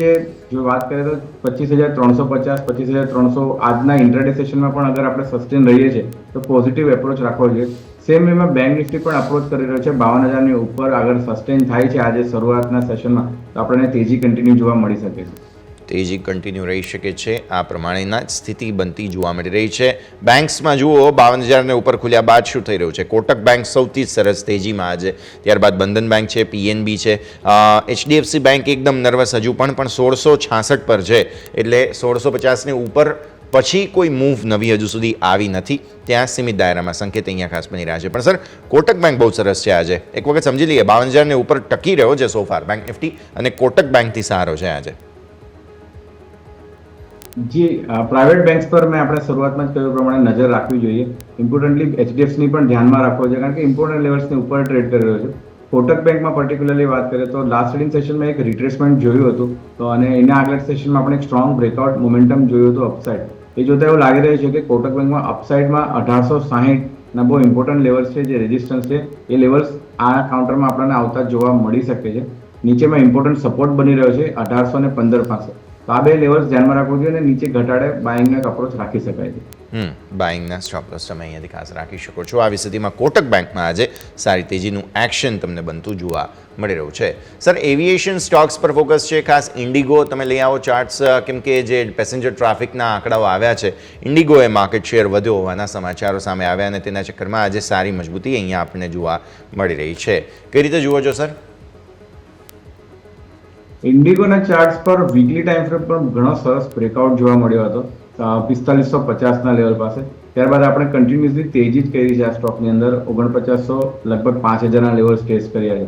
જો વાત કરીએ તો 25,350, 25,300 આજના ઇન્ટ્રાડે સેશનમાં પણ અગર આપણે સસ્ટેન રહીએ છીએ તો પોઝિટિવ એપ્રોચ રાખવો જોઈએ. સેમ વેમાં બેંક નિફ્ટી પણ અપ્રોચ કરી રહ્યો છે 52,000ની ઉપર. આગળ સસ્ટેન થાય છે આજે શરૂઆતના સેશનમાં તો આપણને તેજી કન્ટિન્યુ જોવા મળી શકે છે. તેજી કન્ટિન્યુ રહી શકે છે. આ પ્રમાણેના જ સ્થિતિ બનતી જોવા મળી રહી છે. બેંક્સમાં જુઓ 52,000ને ઉપર ખુલ્યા બાદ શું થઈ રહ્યું છે? કોટક બેંક સૌથી સરસ તેજીમાં આજે, ત્યારબાદ બંધન બેંક છે, PNB છે, HDFC બેંક એકદમ નર્વસ હજુ પણ 1666 પર છે. એટલે 1650ની ઉપર પછી કોઈ મૂવ નવી હજુ સુધી આવી નથી. ત્યાં સીમિત દાયરામાં સંકેત અહીંયા ખાસ બની રહ્યા છે. પણ સર, કોટક બેંક બહુ સરસ છે આજે. એક વખત સમજી લઈએ 52,000ને ઉપર ટકી રહ્યો છે સોફાર બેંક નિફ્ટી અને કોટક બેંકથી સહારો છે આજે. જી, પ્રાઇવેટ બેંક્સ પર મેં આપણે શરૂઆતમાં જ કહ્યું પ્રમાણે નજર રાખવી જોઈએ. ઇમ્પોર્ટન્ટલી HDFCની પણ ધ્યાનમાં રાખવો જોઈએ કારણ કે ઇમ્પોર્ટન્ટ લેવલ્સની ઉપર ટ્રેડ કરી રહ્યો છે. કોટક બેંકમાં પર્ટિક્યુલરલી વાત કરીએ તો લાસ્ટ ટ્રેડિંગ સેશનમાં એક રિટ્રેસમેન્ટ જોયું હતું તો અને એના આગળ સેશનમાં આપણે એક સ્ટ્રોંગ બ્રેકઆઉટ મોમેન્ટમ જોયું હતું અપસાઇડ. એ જોતા એવું લાગી રહ્યું છે કે કોટક બેંકમાં અપસાઇડમાં 1860ના બહુ ઇમ્પોર્ટન્ટ લેવલ્સ છે જે રેઝિસ્ટન્સ છે એ લેવલ્સ આ કાઉન્ટરમાં આપણને આવતા જોવા મળી શકે છે. નીચેમાં ઇમ્પોર્ટન્ટ સપોર્ટ બની રહ્યો છે 1815 પાસે. તો આ બે લેવલ્સ ધ્યાનમાં રાખવું જોઈએ અને નીચે ઘટાડે બાઇંગનો એક અપ્રોચ રાખી શકાય છે. બાઇંગના સ્ટોપ લોસ તમે અહીંયાથી ખાસ રાખી શકો છો. આવી સ્થિતિમાં કોટક બેંકમાં આજે સારી તેજીનું એક્શન તમને બનતું જોવા મળી રહ્યું છે. સર, એવિએશન સ્ટોક્સ પર ફોકસ છે ખાસ. ઇન્ડિગો તમે લઈ આવો ચાર્ટ્સ, કેમ કે જે પેસેન્જર ટ્રાફિકના આંકડાઓ આવ્યા છે, ઇન્ડિગોએ માર્કેટ શેર વધ્યો હોવાના સમાચારો સામે આવ્યા અને તેના ચક્કરમાં આજે સારી મજબૂતી અહીંયા આપણને જોવા મળી રહી છે. કઈ રીતે જુઓ છો સર? ઇન્ડિગોના ચાર્ટ્સ પર વીકલી ટાઈમ ફ્રેમ પર ઘણો સરસ બ્રેકઆઉટ જોવા મળ્યો હતો 4550ના લેવલ પાસે. ત્યારબાદ આપણે કન્ટિન્યુઅસલી તેજી જ કરી છે આ સ્ટોકની અંદર. 4900 લગભગ 5000ના લેવલ્સ ટેસ્ટ કર્યા છે.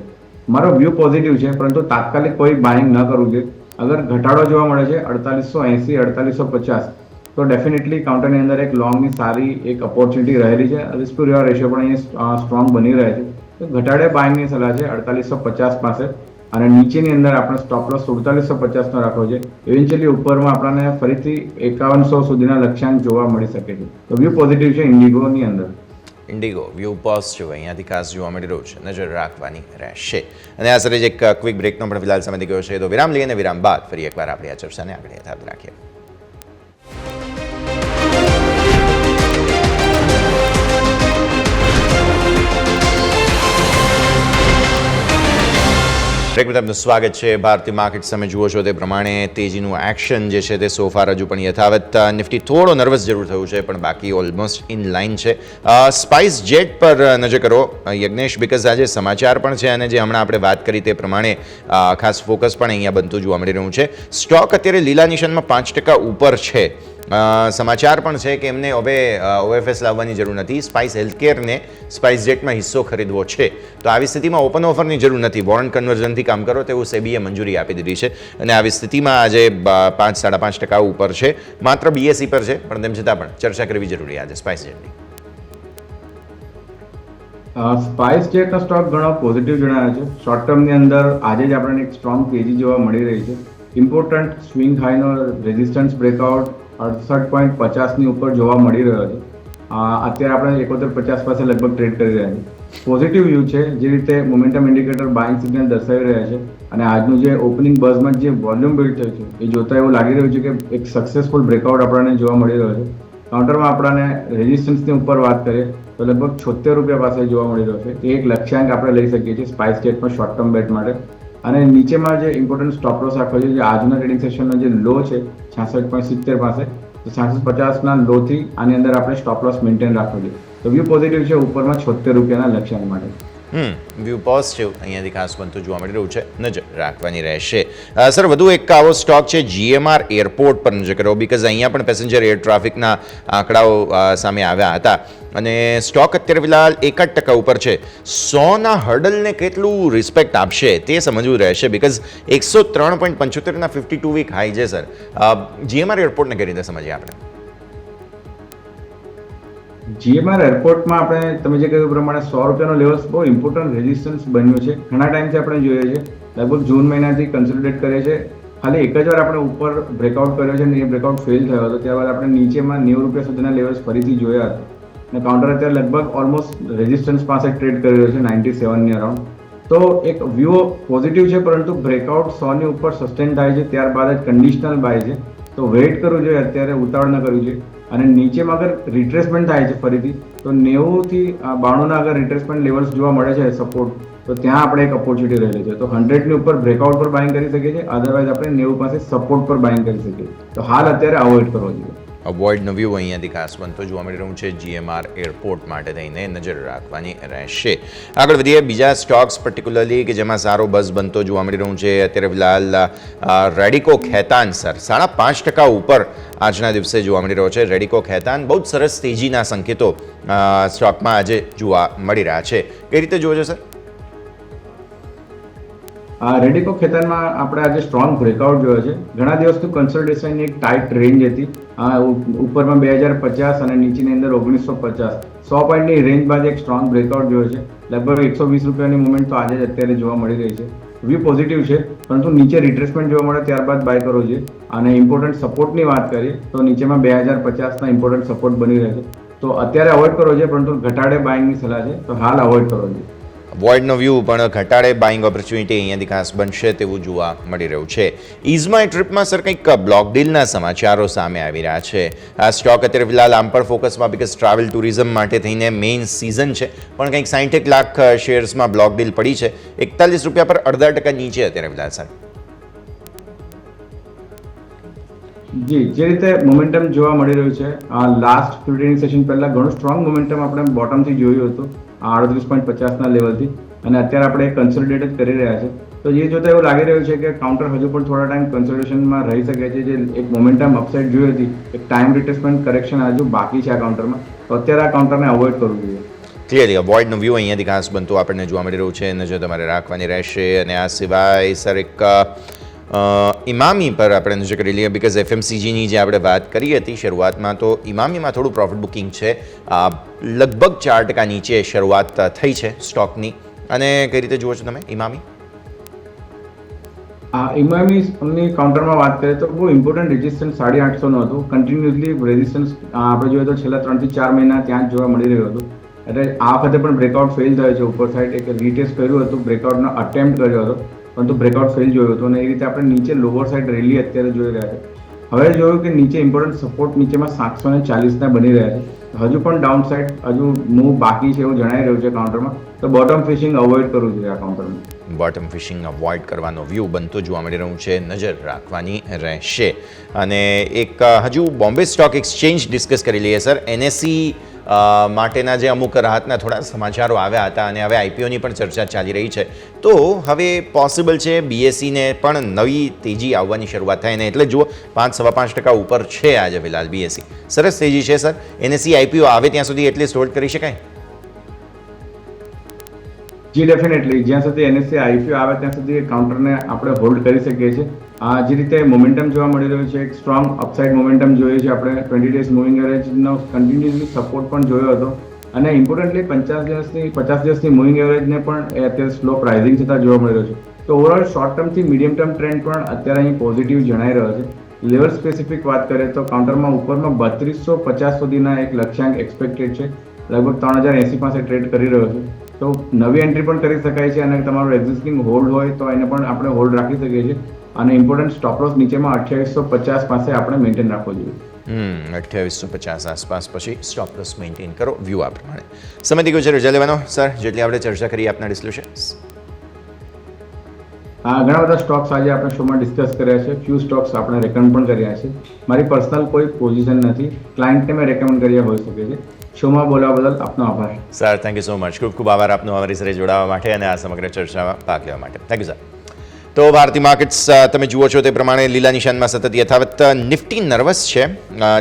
મારો વ્યૂ પોઝિટિવ છે પરંતુ તાત્કાલિક કોઈ બાઇંગ ન કરવું જોઈએ. અગર ઘટાડો જોવા મળે છે 4880, 4850 તો ડેફિનેટલી કાઉન્ટરની અંદર એક લોંગની સારી એક ઓપોર્ચ્યુનિટી રહેલી છે. રિસ્ક ટુ રિવોર્ડ રેશિયો પણ અહીંયા સ્ટ્રોંગ બની રહે છે. તો ઘટાડે બાઇંગની સલાહ છે 4850 પાસે અને નીચેની અંદર આપણે સ્ટોપ લોસ 4750નો રાખવો છે. ઇવેન્ચ્યુઅલી ઉપરમાં આપણને ફરીથી 5100 સુધીના લક્ષ્યાંક જોવા મળી શકે છે. તો વ્યૂ પોઝિટિવ છે ઇન્ડિગોની અંદર. ઇન્ડિગો વ્યૂ પોઝિટિવ અહીંયાથી ખાસ જોવા મળી રહ્યું છે. નજર રાખવાની રહેશે. અને આ સરે એક ક્વિક બ્રેકનો પણ ફિલહાલ સમય થઈ ગયો છે તો વિરામ લઈએ અને વિરામ બાદ ફરી એકવાર આપણે આ ચર્ચાને આગળ યથાવત રાખીએ. બ્રેક આપનું સ્વાગત છે. ભારતીય માર્કેટ તમે જુઓ છો તે પ્રમાણે તેજીનું એક્શન જે છે તે સોફાર હજુ પણ યથાવત. નિફ્ટી થોડો નર્વસ જરૂર થયું છે પણ બાકી ઓલમોસ્ટ ઇન લાઇન છે. સ્પાઇસ જેટ પર નજર કરો યજ્ઞેશ, બિકોઝ આજે સમાચાર પણ છે અને જે હમણાં આપણે વાત કરી તે પ્રમાણે ખાસ ફોકસ પણ અહીંયા બનતું જોવા મળી રહ્યું છે. સ્ટોક અત્યારે લીલા નિશાનમાં 5% ઉપર છે. સમાચાર પણ છે કે એમને હવે OFS લાવવાની જરૂર નથી. સ્પાઇસ હેલ્થકેરને સ્પાઇસ જેટમાં હિસ્સો ખરીદવો છે તો આવી સ્થિતિમાં ઓપન ઓફરની જરૂર નથી. વોરંટ કન્વર્ઝનથી કામ કરો તેવું સેબીએ મંજૂરી આપી દીધી છે અને આવી સ્થિતિમાં આજે 5-5.5% ઉપર છે. માત્ર BSE પર છે પણ તેમ છતાં પણ ચર્ચા કરવી જરૂરી આજે સ્પાઇસ જેટની. સ્પાઇસ જેટનો સ્ટોક ઘણો પોઝિટિવ જણાયો છે. શોર્ટ ટર્મની અંદર આજે જ આપણને એક સ્ટ્રોંગ તેજી જોવા મળી રહી છે. ઇમ્પોર્ટન્ટ સ્વિંગ હાઈનો રેઝિસ્ટન્સ બ્રેકઆઉટ 68.50ની ઉપર જોવા મળી રહ્યો છે. અત્યારે આપણે 7150 પાસે લગભગ ટ્રેડ કરી રહ્યા છીએ. પોઝિટિવ વ્યૂ છે. જે રીતે મોમેન્ટમ ઇન્ડિકેટર બાઇંગ સિગ્નલ દર્શાવી રહ્યા છે અને આજનું જે ઓપનિંગ બઝમાં જે વોલ્યુમ બિલ્ડ થયું છે એ જોતા એવું લાગી રહ્યું છે કે એક સક્સેસફુલ બ્રેકઆઉટ આપણને જોવા મળી રહ્યો છે. કાઉન્ટરમાં આપણને રેઝિસ્ટન્સની ઉપર વાત કરીએ તો લગભગ 76 રૂપિયા પાસે જોવા મળી રહ્યો છે. એ એક લક્ષ્યાંક આપણે લઈ શકીએ છીએ સ્પાઇસ જેટમાં શોર્ટ ટર્મ બેટ માટે. અને નીચેમાં જે ઇમ્પોર્ટન્ટ સ્ટોપ લોસ રાખવો છે જે આજના ટ્રેડિંગ સેશનનો જે લો છે 66.70 પાસે, તો 66.50ના લોથી આની અંદર આપણે સ્ટોપ લોસ મેન્ટેન રાખવો જોઈએ. તો વ્યૂ પોઝિટિવ છે ઉપરમાં 76 રૂપિયાના લક્ષ્યાંક માટે. વ્યૂ પોઝિટિવ અહીંયાથી ખાસ બનતું જોવા મળી રહ્યું છે, નજર રાખવાની રહેશે. સર, વધુ એક આવો સ્ટોક છે GMR એરપોર્ટ પર નજર કરો, બીકોઝ અહીંયા પણ પેસેન્જર એર ટ્રાફિકના આંકડાઓ સામે આવ્યા હતા અને સ્ટોક અત્યારે ફિલહાલ 1% ઉપર છે. 100ના હર્ડલને કેટલું રિસ્પેક્ટ આપશે તે સમજવું રહેશે, બીકોઝ 103.75ના 52 વીક હાઈ છે. સર, GMR એરપોર્ટને કઈ રીતે સમજીએ આપણે? GMR એરપોર્ટમાં આપણે તમે જે કહ્યું પ્રમાણે 100 રૂપિયાનો લેવલ્સ બહુ ઇમ્પોર્ટન્ટ રેઝિસ્ટન્સ બન્યું છે. ઘણા ટાઈમથી આપણે જોઈએ છે, લગભગ જૂન મહિનાથી કન્સોલિડેટ કરે છે. ખાલી એક જ વાર આપણે ઉપર બ્રેકઆઉટ કર્યો છે અને એ બ્રેકઆઉટ ફેલ થયો હતો. ત્યારબાદ આપણે નીચેમાં 90 રૂપિયા સુધીના લેવલ્સ ફરીથી જોયા હતા અને કાઉન્ટર અત્યારે લગભગ ઓલમોસ્ટ રેઝિસ્ટન્સ પાસે ટ્રેડ કરી રહ્યો છે 97ની અરાઉન્ડ. તો એક વ્યૂ પોઝિટિવ છે, પરંતુ બ્રેકઆઉટ 100ની ઉપર સસ્ટેન થાય છે ત્યારબાદ જ કન્ડિશનલ બાય છે. તો વેઇટ કરવું જોઈએ, અત્યારે ઉતાવળ ન કરવી જોઈએ. અને નીચેમાં અગર રિટ્રેસમેન્ટ થાય છે ફરીથી તો 90થી 92ના અગર રિટ્રેસમેન્ટ લેવલ્સ જોવા મળે છે સપોર્ટ, તો ત્યાં આપણે એક ઓપોર્ચ્યુનિટી રહેલી છે. તો 100ની ઉપર બ્રેકઆઉટ પર બાઇંગ કરી શકીએ છીએ, અધરવાઇઝ આપણે 90 પાસે સપોર્ટ પર બાઇંગ કરી શકીએ. તો હાલ અત્યારે અવોઇડ કરવો જોઈએ. અવોઇડનો વ્યૂ અહીંયાથી ખાસ બનતો જોવા મળી રહ્યું છે. GMR એરપોર્ટ માટે થઈને નજર રાખવાની રહેશે. આગળ વધીએ બીજા સ્ટોક્સ પર્ટિક્યુલરલી કે જેમાં સારો બઝ બનતો જોવા મળી રહ્યું છે અત્યારે ફિલહાલ રેડિકો ખૈતાન. સર, 5.5% ઉપર આજના દિવસે જોવા મળી રહ્યો છે રેડિકો ખૈતાન. બહુ જ સરસ તેજીના સંકેતો સ્ટોકમાં આજે જોવા મળી રહ્યા છે. કઈ રીતે જોવો છો સર? રેડિકો ખેતાનમાં આપણે આજે સ્ટ્રોંગ બ્રેકઆઉટ જોયો છે. ઘણા દિવસથી કન્સોલિડેશનની એક ટાઈટ રેન્જ હતી, ઉપરમાં 2050 અને નીચેની અંદર 1950. 100 પોઈન્ટની રેન્જ બાદ એક સ્ટ્રોંગ બ્રેકઆઉટ જોયો છે. લગભગ 120 રૂપિયાની મુવમેન્ટ તો આજે જ અત્યારે જોવા મળી રહી છે. વ્યૂ પોઝિટિવ છે, પરંતુ નીચે રિટ્રેસમેન્ટ જોવા મળે ત્યારબાદ બાય કરવો જોઈએ. અને ઇમ્પોર્ટન્ટ સપોર્ટની વાત કરીએ તો નીચેમાં 2050ના ઇમ્પોર્ટન્ટ સપોર્ટ બની રહે છે. તો અત્યારે અવોઇડ કરવો જોઈએ, પરંતુ ઘટાડે બાઇંગની સલાહ છે, તો હાલ અવોઇડ કરવો જોઈએ. વોઇડનો વ્યૂ પણ ઘટાડે બાઇંગ ઓપોર્ચ્યુનિટી અહીંયાથી ખાસ બનશે તેવું જોવા મળી રહ્યું છે. ઇઝમાય ટ્રીપમાં સર કંઈક બ્લોક ડીલના સમાચારો સામે આવી રહ્યા છે. આ સ્ટોક અત્યારે ફિલહાલ આમ પણ ફોકસમાં, બીકોઝ ટ્રાવેલ ટુરિઝમ માટે થઈને મેઇન સિઝન છે, પણ કંઈક 60 લાખ શેર્સમાં બ્લોક ડીલ પડી છે. 41 રૂપિયા પર 0.5% નીચે અત્યારે ફિલહાલ. સર, જી, જે રીતે મોમેન્ટમ જોવા મળી રહ્યું છે, લાસ્ટ ટ્રેડિંગ સેશન પહેલા ઘણું સ્ટ્રોંગ મોમેન્ટમ આપણે બોટમથી જોયું હતું 38.50ના લેવલથી, અને અત્યારે આપણે કન્સોલિડેટ જ કરી રહ્યા છે. તો એ જોતા એવું લાગી રહ્યું છે કે કાઉન્ટર હજુ પણ થોડા ટાઈમ કન્સોલિડેશનમાં રહી શકે છે. જે એક મોમેન્ટમ અપસાઇડ જોઈ હતી, એક ટાઈમ રિટ્રેસમેન્ટ કરેક્શન હજુ બાકી છે આ કાઉન્ટરમાં, તો અત્યારે આ કાઉન્ટરને અવોઇડ કરવું જોઈએ. ક્લિયરલી અવોઇડનો વ્યૂ અહીંયાથી ખાસ બનતું આપણને જોવા મળી રહ્યું છે, નજર તમારે રાખવાની રહેશે. અને આ સિવાય સર એક ઇમામી પર આપણે નજર કરી લઈએ, બીકોઝ FMCGની જે આપણે વાત કરી હતી શરૂઆતમાં, તો ઇમામીમાં થોડું પ્રોફિટ બુકિંગ છે. લગભગ 4% નીચે શરૂઆત થઈ છે સ્ટોકની. અને કઈ રીતે જુઓ છો તમે ઇમામી? ઇમામીની કાઉન્ટરમાં વાત કરીએ તો બહુ ઇમ્પોર્ટન્ટ રેઝિસ્ટન્સ 850નું હતું. કન્ટિન્યુઅસલી રેઝિસ્ટન્સ આપણે જોઈએ તો છેલ્લા 3 થી 4 મહિના ત્યાં જ જોવા મળી રહ્યું હતું. એટલે આ વખતે પણ બ્રેકઆઉટ ફેલ થયો છે. ઉપર સાઈડ એક રીટેસ્ટ કર્યું હતું, બ્રેકઆઉટનો અટેમ્પ્ટ કર્યો હતો, પરંતુ બ્રેકઆઉટ ફેલ જોયું હતું. અને એ રીતે આપણે નીચે લોવર સાઈડ રેલી અત્યારે જોઈ રહ્યા છે. હવે જોયું કે નીચે ઇમ્પોર્ટન્ટ સપોર્ટ નીચેમાં 740ના બની રહ્યા છે. હજુ પણ ડાઉન સાઈડ હજુ મૂવ બાકી છે એવું જણાઈ રહ્યું છે કાઉન્ટરમાં. તો બોટમ ફિશિંગ અવોઇડ કરવું જોઈએ આ કાઉન્ટરમાં. બોટમ ફિશિંગ અવોઇડ કરવાનો વ્યૂ બનતો જોવા મળી રહ્યું છે, નજર રાખવાની રહેશે. અને એક હજુ બોમ્બે સ્ટોક એક્સચેન્જ ડિસ્કસ કરી લઈએ સર. NSE માટેના જે અમુક રાહતના થોડા સમાચારો આવ્યા હતા અને હવે IPOની પણ ચર્ચા ચાલી રહી છે. તો હવે પોસિબલ છે BSEને પણ નવી તેજી આવવાની શરૂઆત થાય, અને એટલે જુઓ 5-5.5% ઉપર છે આજે ફિલહાલ BSE. સરસ તેજી છે સર. NSE IPO આવે ત્યાં સુધી એટલીસ્ટ હોલ્ડ કરી શકાય? જી, ડેફિનેટલી. જ્યાં સુધી NSE IPO આવે ત્યાં સુધી કાઉન્ટરને આપણે હોલ્ડ કરી શકીએ છીએ. જે રીતે મોમેન્ટમ જોવા મળી રહ્યું છે, એક સ્ટ્રોંગ અપસાઇડ મોમેન્ટમ જોઈએ છે આપણે. 20 ડેઝ મૂવિંગ એવરેજનો કન્ટિન્યુઅસલી સપોર્ટ પણ જોયો હતો. અને ઇમ્પોર્ટન્ટલી 50 દિવસની મૂવિંગ એવરેજને પણ અત્યારે સ્લો પ્રાઇઝિંગ થતા જોવા મળી રહ્યો છે. તો ઓવરઓલ શોર્ટ ટર્મથી મીડિયમ ટર્મ ટ્રેન્ડ પણ અત્યારે અહીં પોઝિટિવ જણાઈ રહ્યો છે. લેવલ સ્પેસિફિક વાત કરીએ તો કાઉન્ટરમાં ઉપરમાં 3250 સુધીના એક લક્ષ્યાંક એક્સપેક્ટેડ છે. લગભગ 3080 પાસે ટ્રેડ કરી રહ્યો છે. તો નવી એન્ટ્રી પણ કરી શકાય છે અને તમારું એક્ઝિસ્ટિંગ હોલ્ડ હોય તો એને પણ આપણે હોલ્ડ રાખી શકીએ છીએ અને ઇમ્પોર્ટન્ટ સ્ટોપ લોસ નીચેમાં 2850 પાસે આપણે મેન્ટેન રાખવો જોઈએ. 2850 આસપાસ પછી સ્ટોપ લોસ મેન્ટેન કરો વ્યૂ આ પ્રમાણે. સમય થઈ ગયો છે રજા લેવાનો સર, જેટલી આપણે ચર્ચા કરી આપના ડિસ્ક્લોઝર્સ. ઘણા બધા સ્ટોક્સ આજે આપણે શોમાં ડિસ્કસ કર્યા છે. ફ્યુ સ્ટોક્સ આપણે રેકમેન્ડ પણ કર્યા છે. મારી પર્સનલ કોઈ પોઝિશન નથી, ક્લાયન્ટને મેં રેકમેન્ડ કર્યા હોઈ શકે છે. શોમાં બોલવા બદલ આપનો આભાર. Sir thank you so much, ખૂબ ખૂબ આભાર આપનો અમારી સાથે જોડાવા માટે અને આ સમગ્ર ચર્ચામાં ભાગ લેવા માટે. Thank you sir. તો ભારતીય માર્કેટ્સ તમે જુઓ છો તે પ્રમાણે લીલા નિશાનમાં સતત યથાવત. નિફ્ટી નર્વસ છે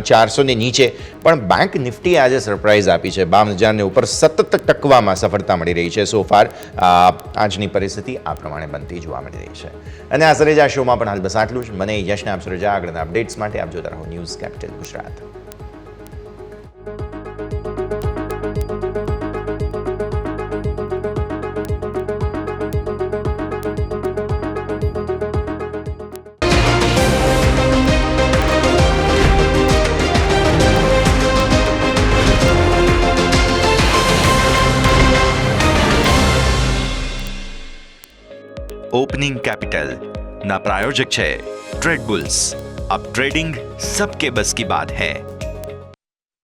400ની નીચે, પણ બેંક નિફ્ટી આજે સરપ્રાઇઝ આપી છે. 52,000 ઉપર સતત ટકવામાં સફળતા મળી રહી છે. સો ફાર આજની પરિસ્થિતિ આ પ્રમાણે બનતી જોવા મળી રહી છે. અને આ સરે જ આ શોમાં પણ હાલ બસ આટલું જ. મને યશને આપશો રજા. આગળના અપડેટ્સ માટે આપ જોતા રહો news capital Gujarat. Opening capital ना प्रायोजक है ट्रेड बुल्स. अब ट्रेडिंग सबके बस की बात है.